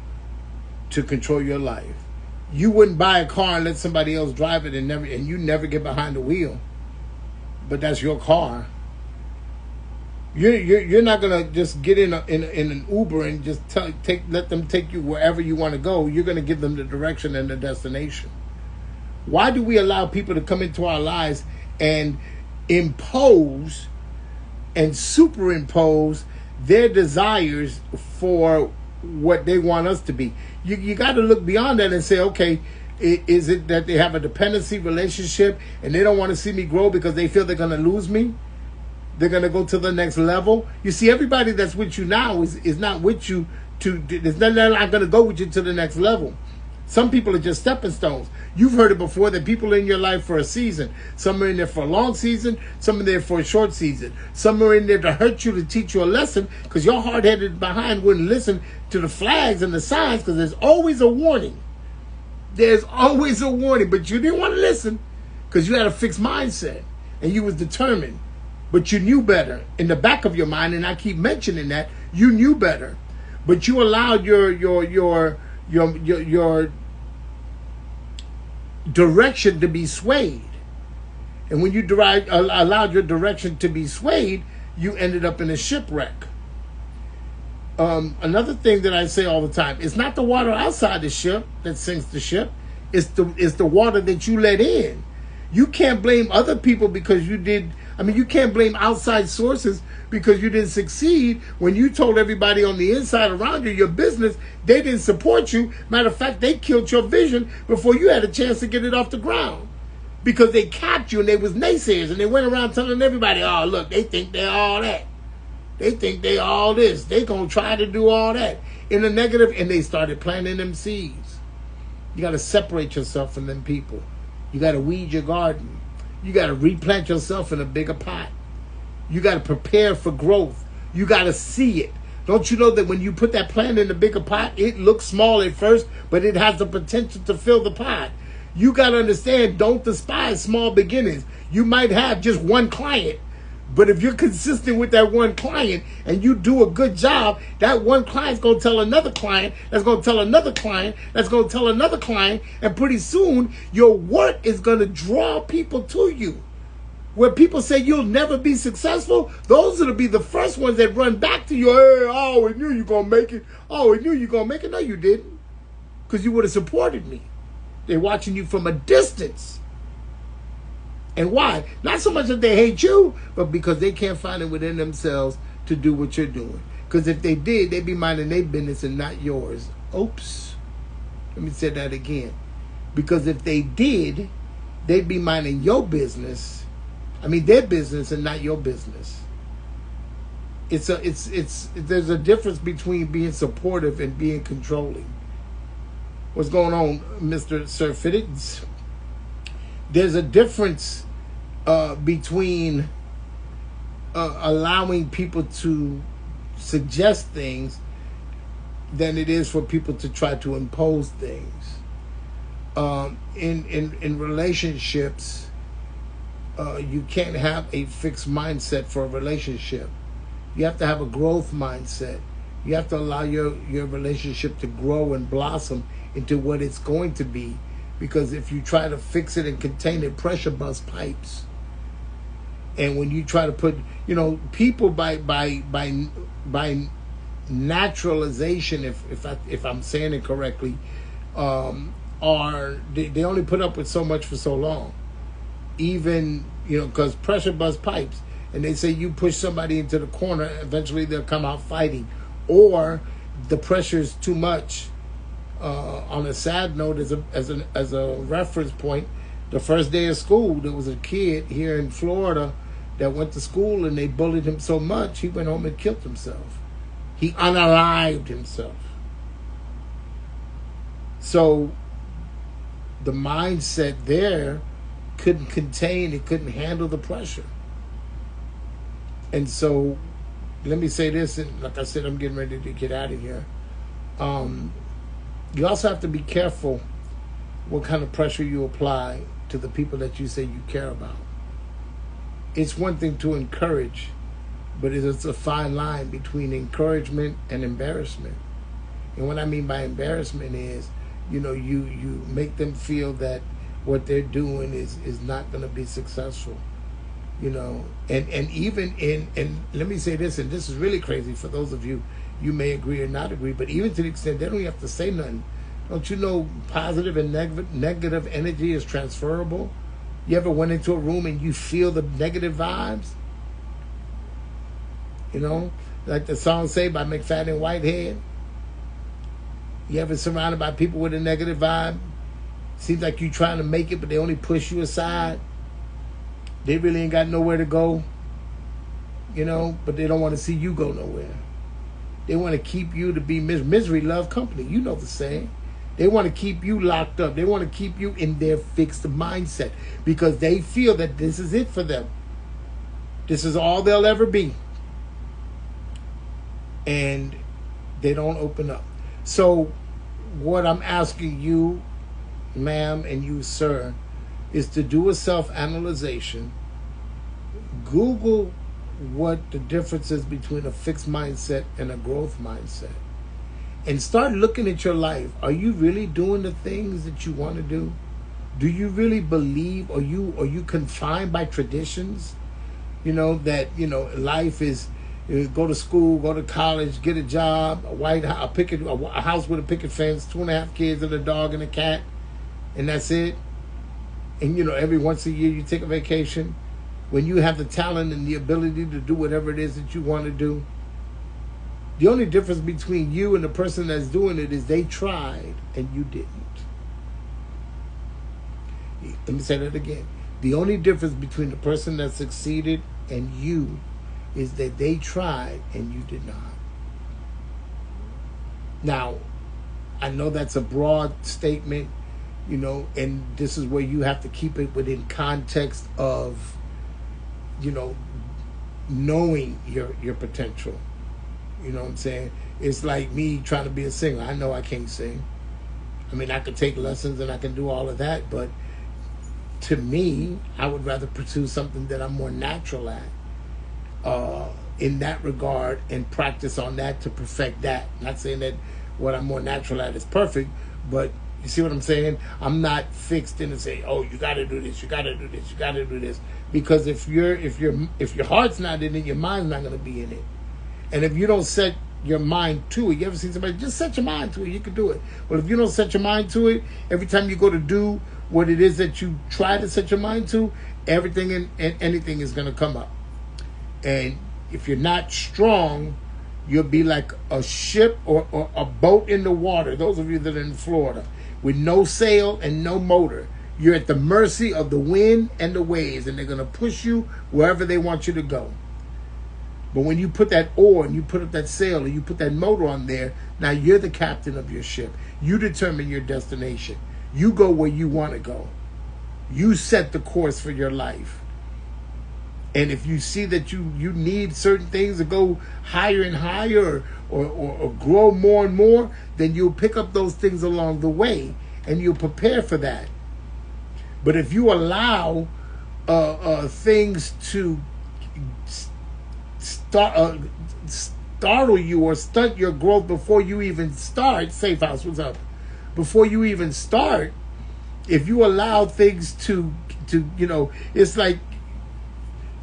S2: to control your life. You wouldn't buy a car and let somebody else drive it and you never get behind the wheel. But that's your car. You're not gonna just get in an Uber and just let them take you wherever you want to go. You're gonna give them the direction and the destination. Why do we allow people to come into our lives and impose and superimpose their desires for what they want us to be? You got to look beyond that and say, okay, is it that they have a dependency relationship and they don't want to see me grow because they feel they're going to lose me? They're going to go to the next level. You see, everybody that's with you now is not with you they're not going to go with you to the next level. Some people are just stepping stones. You've heard it before that people are in your life for a season. Some are in there for a long season. Some are there for a short season. Some are in there to hurt you, to teach you a lesson, because your hard-headed behind wouldn't listen to the flags and the signs, because there's always a warning. There's always a warning, but you didn't want to listen because you had a fixed mindset and you was determined, but you knew better in the back of your mind, and I keep mentioning that you knew better, but you allowed your direction to be swayed. And when you allowed your direction to be swayed, you ended up in a shipwreck. Another thing that I say all the time, it's not the water outside the ship that sinks the ship. It's the water that you let in. You can't blame other people because you can't blame outside sources because you didn't succeed when you told everybody on the inside around you, your business, they didn't support you. Matter of fact, they killed your vision before you had a chance to get it off the ground, because they capped you and they was naysayers and they went around telling everybody, oh, look, they think they're all that. They think they all this. They gonna try to do all that in the negative, and they started planting them seeds. You got to separate yourself from them people. You got to weed your garden. You got to replant yourself in a bigger pot. You got to prepare for growth. You got to see it. Don't you know that when you put that plant in the bigger pot, it looks small at first, but it has the potential to fill the pot. You got to understand, don't despise small beginnings. You might have just one client, but if you're consistent with that one client and you do a good job, that one client's going to tell another client, that's going to tell another client, that's going to tell another client, and pretty soon your work is going to draw people to you. Where people say you'll never be successful, those are to be the first ones that run back to you. Hey, oh, we knew you were going to make it. Oh, we knew you were going to make it. No, you didn't, because you would have supported me. They're watching you from a distance. And why? Not so much that they hate you, but because they can't find it within themselves to do what you're doing. Because if they did, they'd be minding their business and not yours. Oops. Let me say that again. Because if they did, they'd be minding your business. Their business and not your business. There's a difference between being supportive and being controlling. What's going on, Mr. Sir Fittings? There's a difference between allowing people to suggest things than it is for people to try to impose things. In relationships, you can't have a fixed mindset for a relationship. You have to have a growth mindset. You have to allow your relationship to grow and blossom into what it's going to be. Because if you try to fix it and contain it, pressure bust pipes. And when you try to put, people by naturalization, if I'm saying it correctly, they only put up with so much for so long. Even, because pressure bust pipes. And they say you push somebody into the corner, eventually they'll come out fighting. Or the pressure is too much. On a sad note, as a reference point, The first day of school, there was a kid here in Florida that went to school and they bullied him so much, he went home and killed himself. He unalived himself. So the mindset there couldn't contain, it couldn't handle the pressure. And so, let me say this, and like I said, I'm getting ready to get out of here. You also have to be careful what kind of pressure you apply to the people that you say you care about. It's one thing to encourage, but it's a fine line between encouragement and embarrassment. And what I mean by embarrassment is, you make them feel that what they're doing is not going to be successful. And even and let me say this, and this is really crazy for those of you, you may agree or not agree, but even to the extent they don't even have to say nothing. Don't you know positive and negative energy is transferable? You ever went into a room and you feel the negative vibes? Like the song say by McFadden Whitehead. You ever surrounded by people with a negative vibe? Seems like you trying to make it, but they only push you aside. They really ain't got nowhere to go, but they don't want to see you go nowhere. They want to keep you to be misery love company. You know the saying. They want to keep you locked up. They want to keep you in their fixed mindset because they feel that this is it for them. This is all they'll ever be. And they don't open up. So what I'm asking you, ma'am, and you, sir, is to do a self-analyzation. Google what the difference is between a fixed mindset and a growth mindset. And start looking at your life. Are you really doing the things that you want to do? Do you really believe? Are you confined by traditions? That life is go to school, go to college, get a job, a house with a picket fence, 2.5 kids and a dog and a cat, and that's it. And every once a year you take a vacation when you have the talent and the ability to do whatever it is that you want to do. The only difference between you and the person that's doing it is they tried and you didn't. Let me say that again. The only difference between the person that succeeded and you is that they tried and you did not. Now, I know that's a broad statement, and this is where you have to keep it within context of, knowing your potential. You know what I'm saying? It's like me trying to be a singer. I know I can't sing. I mean, I could take lessons and I can do all of that, but to me, I would rather pursue something that I'm more natural at in that regard and practice on that to perfect that. Not saying that what I'm more natural at is perfect, but you see what I'm saying? I'm not fixed in to say, oh, you got to do this, you got to do this, you got to do this, because if your heart's not in it, your mind's not going to be in it. And if you don't set your mind to it, you ever seen somebody just set your mind to it, you can do it. But if you don't set your mind to it, every time you go to do what it is that you try to set your mind to, everything and anything is going to come up. And if you're not strong, you'll be like a ship or a boat in the water. Those of you that are in Florida, with no sail and no motor. You're at the mercy of the wind and the waves, and they're going to push you wherever they want you to go. But when you put that oar and you put up that sail and you put that motor on there, now you're the captain of your ship. You determine your destination. You go where you want to go. You set the course for your life. And if you see that you need certain things to go higher and higher or grow more and more, then you'll pick up those things along the way and you'll prepare for that. But if you allow things to startle you or stunt your growth before you even start, Safe House, what's up? Before you even start, if you allow things to it's like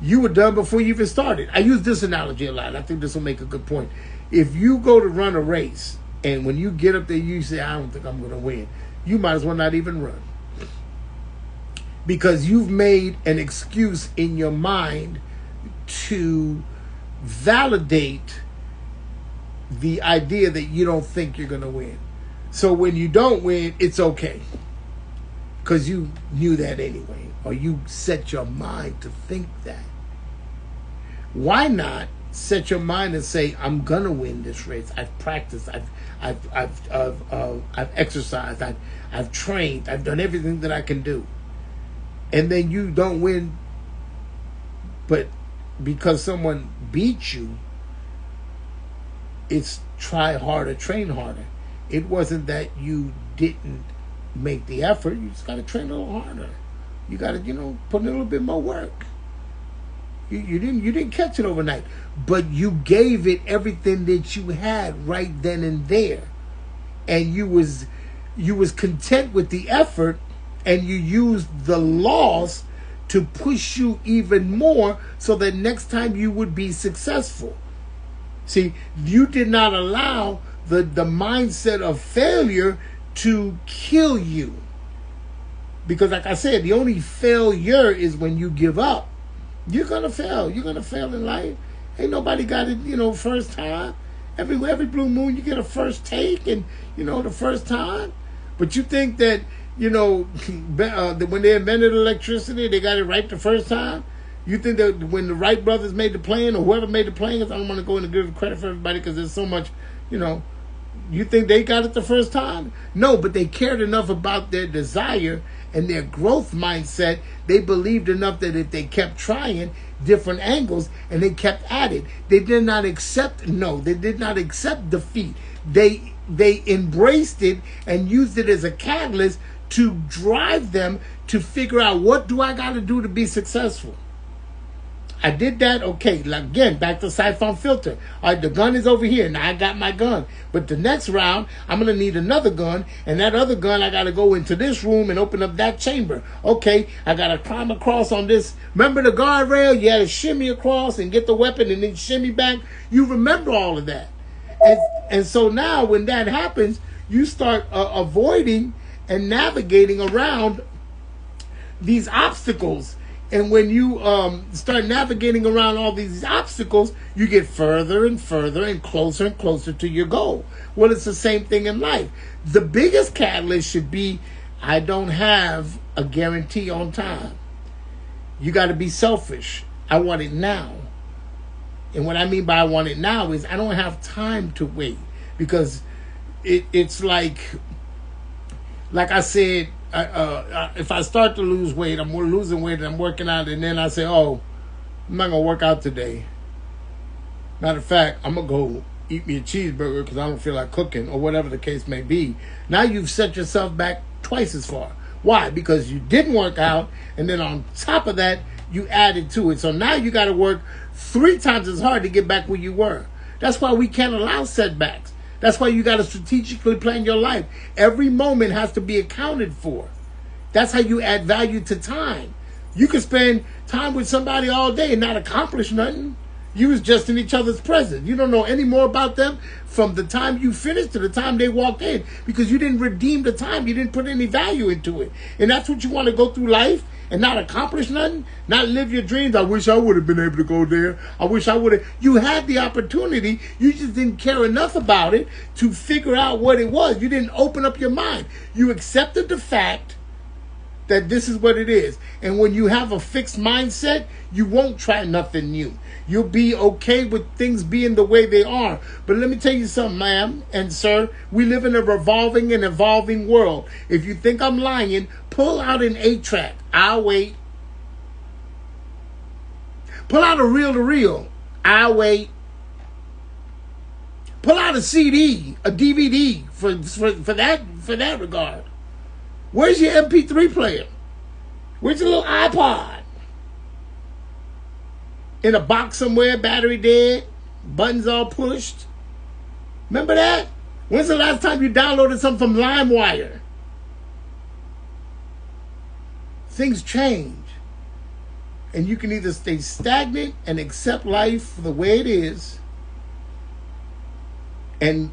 S2: you were done before you even started. I use this analogy a lot. I think this will make a good point. If you go to run a race and when you get up there you say, I don't think I'm going to win, you might as well not even run. Because you've made an excuse in your mind to validate the idea that you don't think you're going to win. So when you don't win, it's okay. because you knew that anyway, or you set your mind to think that. Why not set your mind and say, I'm gonna win this race. I've practiced. I've exercised. I've trained. I've done everything that I can do. And then you don't win, but because someone beat you, it's try harder, train harder. It wasn't that you didn't make the effort. You just got to train a little harder. You got to, put in a little bit more work. You didn't catch it overnight, but you gave it everything that you had right then and there, and you was content with the effort, and you used the loss to push you even more, so that next time you would be successful. See, you did not allow the mindset of failure to kill you, because, like I said, the only failure is when you give up. You're gonna fail. You're gonna fail in life. Ain't nobody got it, first time. Every blue moon you get a first take, and the first time. But you think that when they invented electricity, they got it right the first time? You think that when the Wright brothers made the plane, or whoever made the plane, I don't want to go into give credit for everybody because there's so much, you think they got it the first time? No, but they cared enough about their desire and their growth mindset. They believed enough that if they kept trying different angles and they kept at it, they did not accept defeat. They embraced it and used it as a catalyst to drive them to figure out, what do I got to do to be successful? I did that. Okay, again, back to siphon filter. All right, the gun is over here. Now I got my gun. But the next round, I'm going to need another gun. And that other gun, I got to go into this room and open up that chamber. Okay, I got to climb across on this. Remember the guardrail? You had to shimmy across and get the weapon and then shimmy back. You remember all of that. And so now when that happens, you start avoiding and navigating around these obstacles. And when you start navigating around all these obstacles, you get further and further and closer to your goal. Well, it's the same thing in life. The biggest catalyst should be, I don't have a guarantee on time. You got to be selfish. I want it now. And what I mean by I want it now is I don't have time to wait. Because it's like I said, if I start to lose weight, I'm losing weight and I'm working out, and then I say, oh, I'm not going to work out today. Matter of fact, I'm going to go eat me a cheeseburger because I don't feel like cooking, or whatever the case may be. Now you've set yourself back twice as far. Why? Because you didn't work out, and then on top of that, you added to it. So now you got to work 3 times as hard to get back where you were. That's why we can't allow setbacks. That's why you got to strategically plan your life. Every moment has to be accounted for. That's how you add value to time. You can spend time with somebody all day and not accomplish nothing. You was just in each other's presence. You don't know any more about them from the time you finished to the time they walked in, because you didn't redeem the time. You didn't put any value into it. And that's what you want to go through life and not accomplish nothing, not live your dreams. I wish I would have been able to go there. I wish I would have. You had the opportunity. You just didn't care enough about it to figure out what it was. You didn't open up your mind. You accepted the fact that this is what it is. And when you have a fixed mindset, you won't try nothing new. You'll be okay with things being the way they are. But let me tell you something, ma'am and sir. We live in a revolving and evolving world. If you think I'm lying, pull out an 8-track. I'll wait. Pull out a reel-to-reel. I'll wait. Pull out a CD, a DVD for that regard. Where's your MP3 player? Where's your little iPod? In a box somewhere, battery dead, buttons all pushed. Remember that? When's the last time you downloaded something from LimeWire? Things change. And you can either stay stagnant and accept life for the way it is and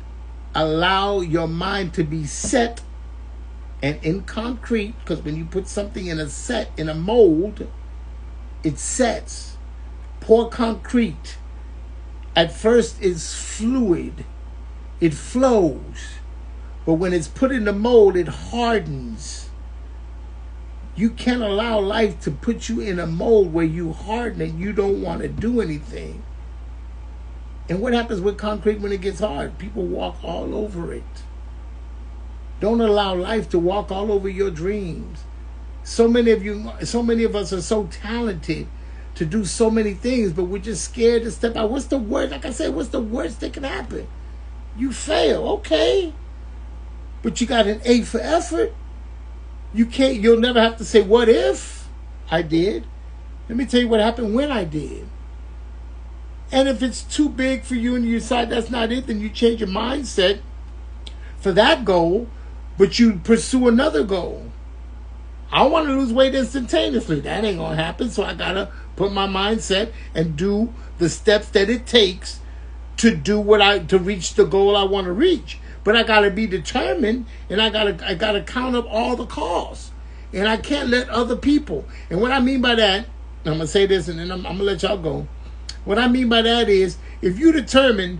S2: allow your mind to be set and in concrete, because when you put something in a mold, it sets. Pour concrete. At first it's fluid. It flows. But when it's put in the mold, it hardens. You can't allow life to put you in a mold where you harden and you don't want to do anything. And what happens with concrete when it gets hard? People walk all over it. Don't allow life to walk all over your dreams. So many of us are so talented to do so many things, but we're just scared to step out. What's the worst? Like I said, what's the worst that can happen? You fail, okay. But you got an A for effort. You'll never have to say, what if I did? Let me tell you what happened when I did. And if it's too big for you and you decide that's not it, then you change your mindset for that goal, but you pursue another goal. I want to lose weight instantaneously. That ain't going to happen. So I got to put my mindset and do the steps that it takes to reach the goal I want to reach. But I got to be determined, and I got to count up all the costs. And I can't let other people. And what I mean by that, I'm going to say this and then I'm going to let y'all go. What I mean by that is, if you determined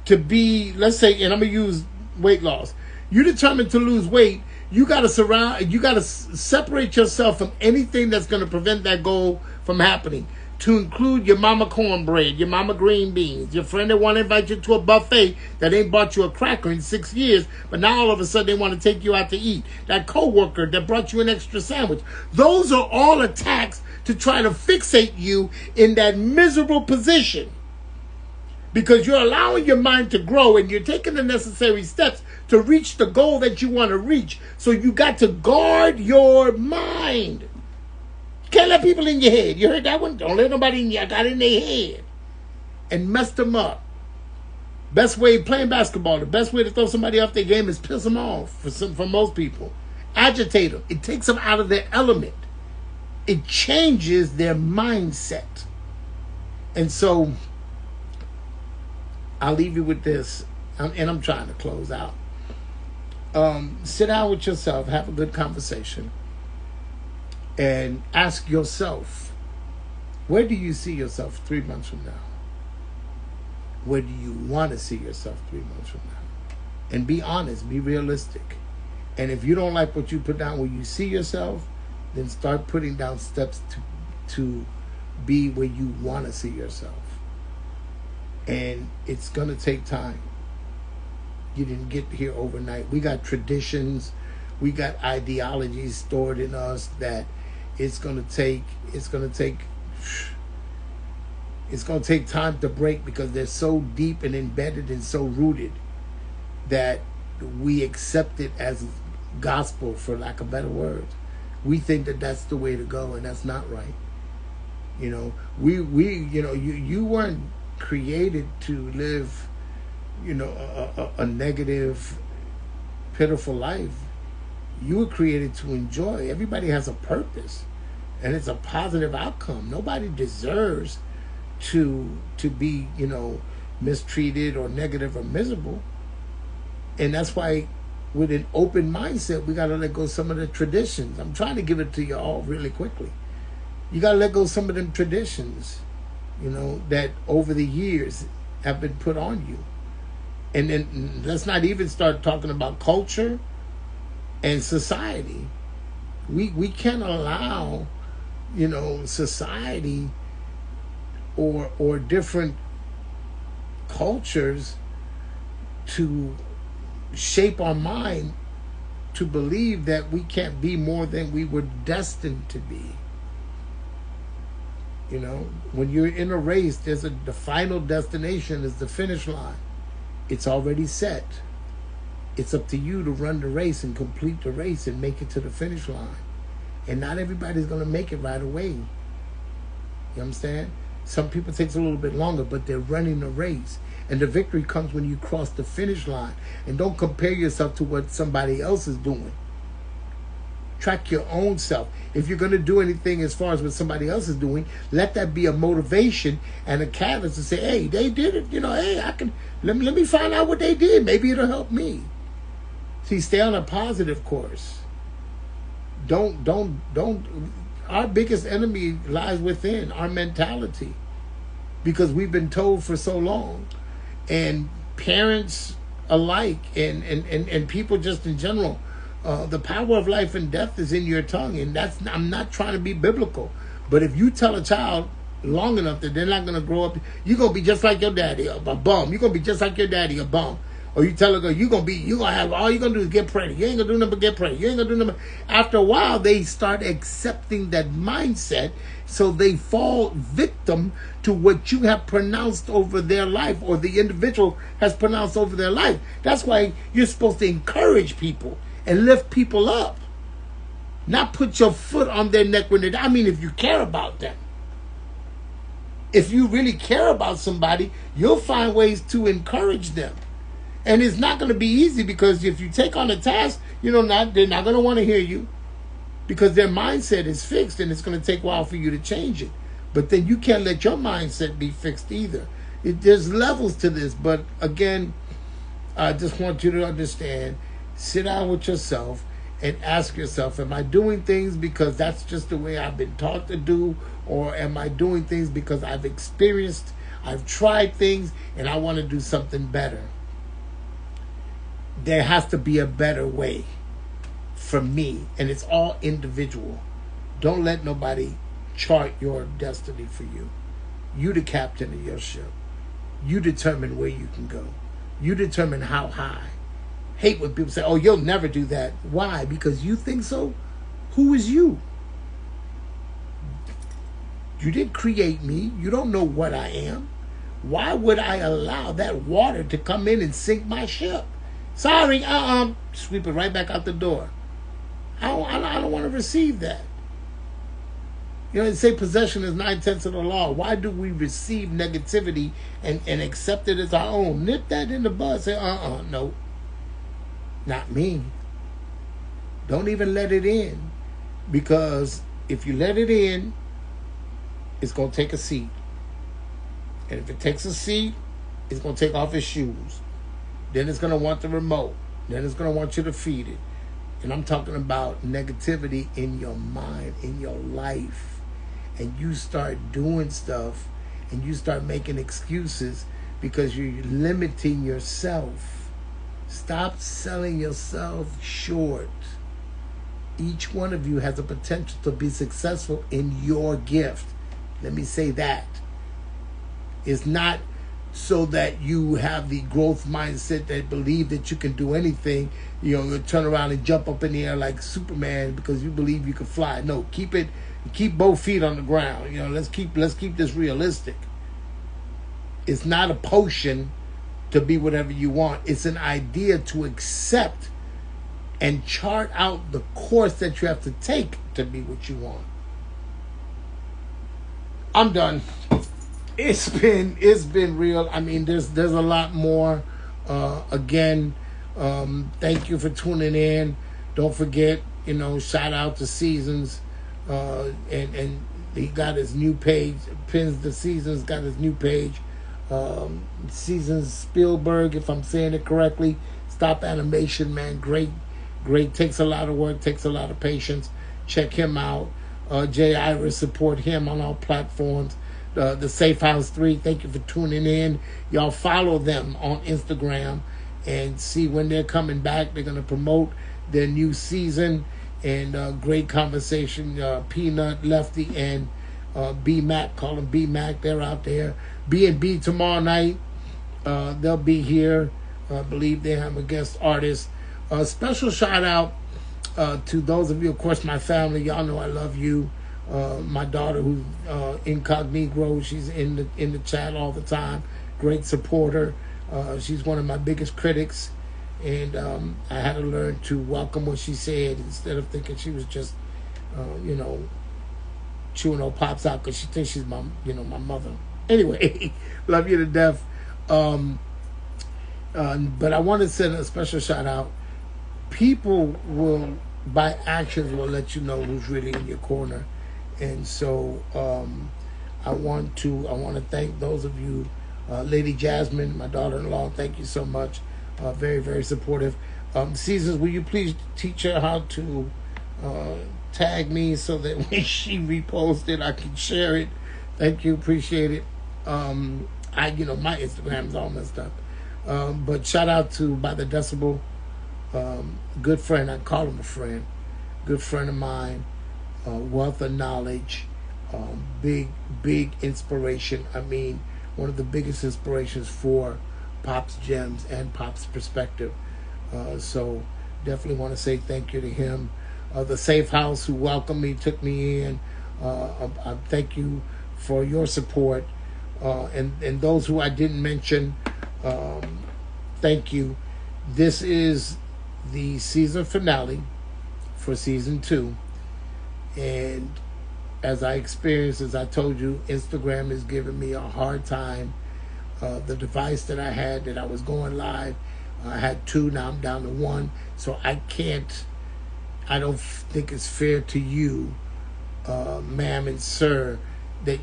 S2: to be, let's say, and I'm going to use weight loss. You determined to lose weight, you got to separate yourself from anything that's going to prevent that goal from happening. To include your mama cornbread, your mama green beans, your friend that want to invite you to a buffet that ain't bought you a cracker in 6 years, but now all of a sudden they want to take you out to eat. That coworker that brought you an extra sandwich. Those are all attacks to try to fixate you in that miserable position. Because you're allowing your mind to grow and you're taking the necessary steps to reach the goal that you want to reach. So you got to guard your mind. You can't let people in your head. You heard that one? Don't let nobody in your got in their head and mess them up. Best way playing basketball, the best way to throw somebody off their game is piss them off for most people. Agitate them. It takes them out of their element. It changes their mindset. And so I'll leave you with this, and I'm trying to close out. Sit down with yourself, have a good conversation, and ask yourself, where do you see yourself 3 months from now? Where do you want to see yourself 3 months from now? And be honest, be realistic. And if you don't like what you put down where you see yourself, then start putting down steps to be where you want to see yourself. And it's going to take time. You didn't get here overnight. We got traditions, we got ideologies stored in us that it's going to take time to break, because they're so deep and embedded and so rooted that we accept it as gospel, for lack of better words. We think that that's the way to go, and that's not right. You know, you weren't created to live, a negative, pitiful life. You were created to enjoy. Everybody has a purpose, and it's a positive outcome. Nobody deserves to be, mistreated or negative or miserable. And that's why, with an open mindset, we got to let go of some of the traditions. I'm trying to give it to you all really quickly. You got to let go of some of them traditions, that over the years have been put on you. And then let's not even start talking about culture and society. We can't allow, society or different cultures to shape our mind to believe that we can't be more than we were destined to be. When you're in a race, the final destination is the finish line. It's already set. It's up to you to run the race and complete the race and make it to the finish line. And not everybody's going to make it right away. You understand? Some people takes a little bit longer, but they're running the race. And the victory comes when you cross the finish line. And don't compare yourself to what somebody else is doing. Track your own self. If you're going to do anything as far as what somebody else is doing, let that be a motivation and a catalyst to say, hey, they did it. Hey, I can, let me find out what they did. Maybe it'll help me. See, stay on a positive course. Don't. Our biggest enemy lies within our mentality, because we've been told for so long, and parents alike and people just in general The power of life and death is in your tongue, and I'm not trying to be biblical, but if you tell a child long enough that they're not going to grow up, you're going to be just like your daddy, a bum. You're going to be just like your daddy, a bum. Or you tell a girl, you're going to have, all you're going to do is get pregnant. You ain't going to do nothing but get pregnant. You ain't going to do nothing. After a while, they start accepting that mindset, so they fall victim to what you have pronounced over their life, or the individual has pronounced over their life. That's why you're supposed to encourage people and lift people up, not put your foot on their neck when I mean, if you care about them. If you really care about somebody, you'll find ways to encourage them. And it's not going to be easy, because if you take on a task, they're not going to want to hear you, because their mindset is fixed, and it's going to take a while for you to change it. But then you can't let your mindset be fixed either. There's levels to this. But again, I just want you to understand, sit down with yourself and ask yourself, am I doing things because that's just the way I've been taught to do? Or am I doing things because I've experienced, I've tried things, and I want to do something better? There has to be a better way for me, and it's all individual. Don't let nobody chart your destiny for you. You the captain of your ship. You determine where you can go. You determine how high. Hate when people say, oh, you'll never do that. Why? Because you think so? Who is you? You didn't create me. You don't know what I am. Why would I allow that water to come in and sink my ship? Sorry, sweep it right back out the door. I don't want to receive that. They say possession is 9/10 of the law. Why do we receive negativity and accept it as our own? Nip that in the bud. Say, no. Not me. Don't even let it in. Because if you let it in, it's going to take a seat. And if it takes a seat, it's going to take off its shoes. Then it's going to want the remote. Then it's going to want you to feed it. And I'm talking about negativity in your mind, in your life. And you start doing stuff, and you start making excuses because you're limiting yourself. Stop selling yourself short. Each one of you has the potential to be successful in your gift. Let me say that. It's not so that you have the growth mindset that believe that you can do anything. You turn around and jump up in the air like Superman because you believe you can fly. No, keep both feet on the ground. Let's keep this realistic. It's not a potion to be whatever you want. It's an idea to accept and chart out the course that you have to take to be what you want. I'm done. It's been real. I mean, there's a lot more. Again, thank you for tuning in. Don't forget, shout out to Seasons, and he got his new page. Pins the Seasons got his new page. Seasons Spielberg, if I'm saying it correctly. Stop animation, man. Great. Takes a lot of work. Takes a lot of patience. Check him out. Jay Iris, support him on all platforms. The Safe House 3, thank you for tuning in. Y'all follow them on Instagram and see when they're coming back. They're going to promote their new season, and great conversation. Peanut, Lefty, and B-Mac, call them B-Mac, they're out there. B&B tomorrow night, they'll be here. I believe they have a guest artist. Special shout out to those of you, of course, my family. Y'all know I love you. My daughter, who's incognito, she's in the chat all the time. Great supporter. She's one of my biggest critics, and I had to learn to welcome what she said instead of thinking she was just, chewing her pops out because she thinks she's my mother. Anyway, love you to death. But I want to send a special shout out. People will, by actions, will let you know who's really in your corner. And so I want to thank those of you, Lady Jasmine, my daughter-in-law. Thank you so much. Very, very supportive. Seasons, will you please teach her how to tag me so that when she reposts it, I can share it. Thank you, appreciate it. My Instagram is all messed up. But shout out to By the Decibel. Good friend, I call him a friend. Good friend of mine, wealth of knowledge, big inspiration. I mean, one of the biggest inspirations for Pop's Gems and Pop's Perspective. So definitely want to say thank you to him. The Safe House who welcomed me, took me in. I thank you for your support. And those who I didn't mention, thank you. This is the season finale for season 2. And as I experienced, as I told you, Instagram is giving me a hard time. The device that I had that I was going live, I had 2, now I'm down to 1. So I don't think it's fair to you, ma'am and sir, that,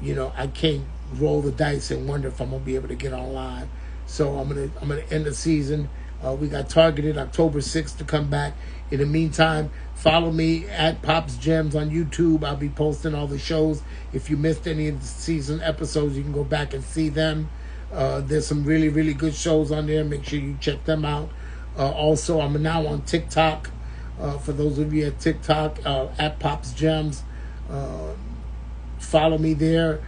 S2: I can't roll the dice and wonder if I'm going to be able to get on live. So I'm gonna end the season. We got targeted October 6th to come back. In the meantime, follow me at Pop's Gems on YouTube. I'll be posting all the shows. If you missed any of the season episodes, you can go back and see them. There's some really, really good shows on there. Make sure you check them out. Also, I'm now on TikTok. For those of you at TikTok, at Pop's Gems, follow me there.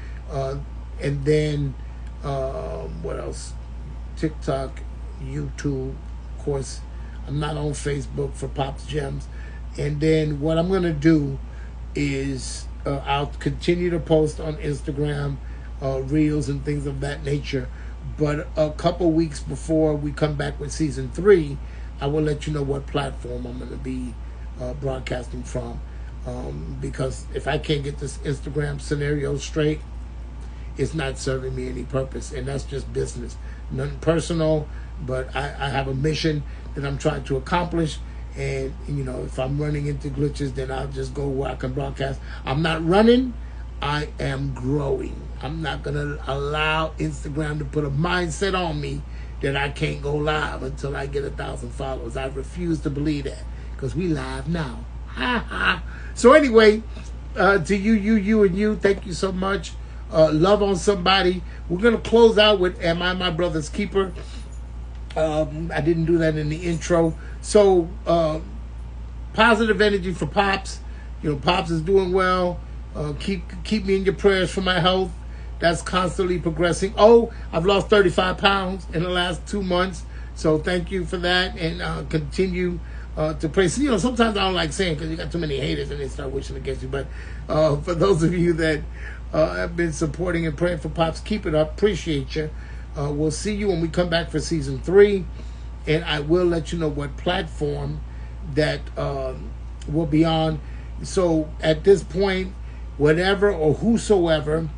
S2: And then, what else? TikTok, YouTube, of course. I'm not on Facebook for Pop's Gems. And then what I'm going to do is I'll continue to post on Instagram, reels and things of that nature. But a couple weeks before we come back with season 3, I will let you know what platform I'm going to be broadcasting from. Because if I can't get this Instagram scenario straight, it's not serving me any purpose. And that's just business. Nothing personal, but I have a mission that I'm trying to accomplish. And, if I'm running into glitches, then I'll just go where I can broadcast. I'm not running. I am growing. I'm not going to allow Instagram to put a mindset on me that I can't go live until I get 1,000 followers. I refuse to believe that, because we live now. Ha ha. So anyway, to you, thank you so much. Love on somebody. We're going to close out with Am I My Brother's Keeper? I didn't do that in the intro. So, positive energy for Pops. Pops is doing well. Keep me in your prayers for my health. That's constantly progressing. Oh, I've lost 35 pounds in the last 2 months. So thank you for that. And continue to pray. So, sometimes I don't like saying, because you got too many haters and they start wishing against you. But for those of you that have been supporting and praying for Pops, keep it up. Appreciate you. We'll see you when we come back for season 3. And I will let you know what platform that will be on. So at this point, whatever or whosoever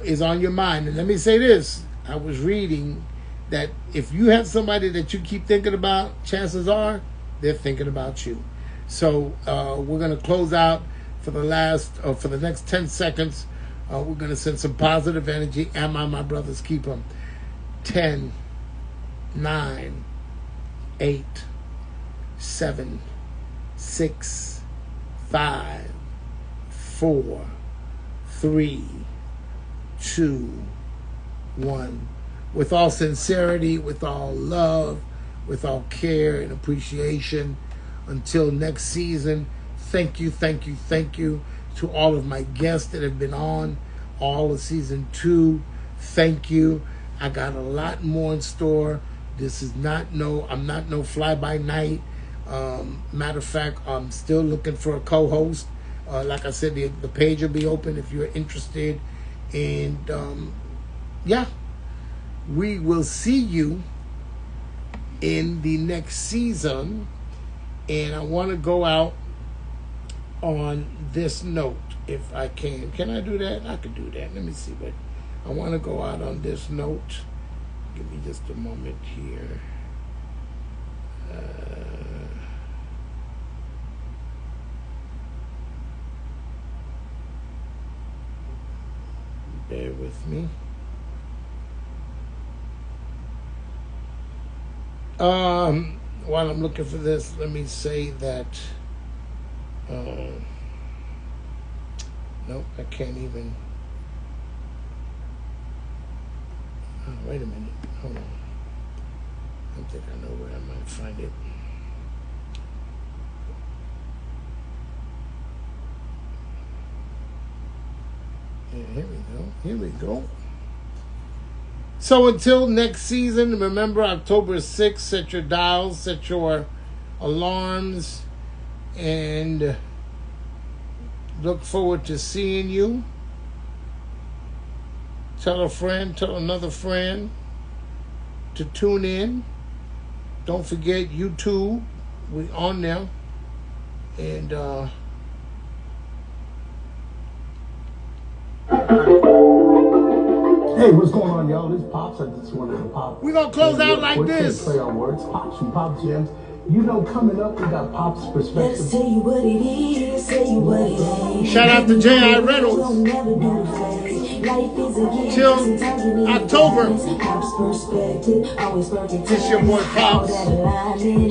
S2: is on your mind. And let me say this. I was reading that if you have somebody that you keep thinking about, chances are they're thinking about you. So we're going to close out for the next 10 seconds. We're going to send some positive energy. Am I my brother's keeper? 10, 9, 8, 7, 6, 5, 4, 3, 2, 1. With all sincerity, with all love, with all care and appreciation. Until next season, thank you to all of my guests that have been on all of season 2. Thank you. I got a lot more in store. This is I'm not no fly-by-night. Matter of fact, I'm still looking for a co-host. Like I said, the page will be open if you're interested. And yeah, we will see you in the next season. And I want to go out on this note, if I can. Can I do that? I can do that. Let me see. But I want to go out on this note. Give me just a moment here. Bear with me. While I'm looking for this, let me say that nope, I can't even. Oh, wait a minute. Hold on. I think I know where I might find it. Here we go. So until next season, remember October 6th, set your dials, set your alarms, and look forward to seeing you. Tell a friend, tell another friend to tune in. Don't forget YouTube. We on there. And
S5: Hey, what's going on, y'all? This Pops. I just wanted to pop.
S2: we're gonna close out like
S5: quick,
S2: this.
S5: Play on words, Pops and Pop Gems. You know, coming up, we got Pop's
S6: Let's
S5: perspective.
S6: tell you what it is, tell you what it ain't.
S2: Shout out to J.I.
S6: We'll
S2: Reynolds.
S6: never do the fake. Life is a gift,
S2: Till
S6: sometimes you need
S2: October.
S6: guidance. Pop's perspective, always working
S2: This your boy Pops.
S6: Yeah, you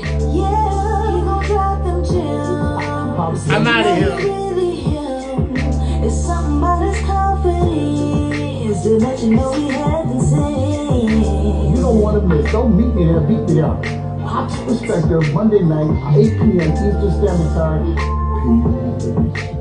S6: gon' drop them gems.
S5: Pop's
S2: I'm out of here.
S6: Really him. It's something about his confidence to let you know he hasn't seen.
S5: You don't want to miss. Don't meet me there. Beat me there. Pop's perspective, Monday night, 8 p.m. Eastern Standard Time. Peace.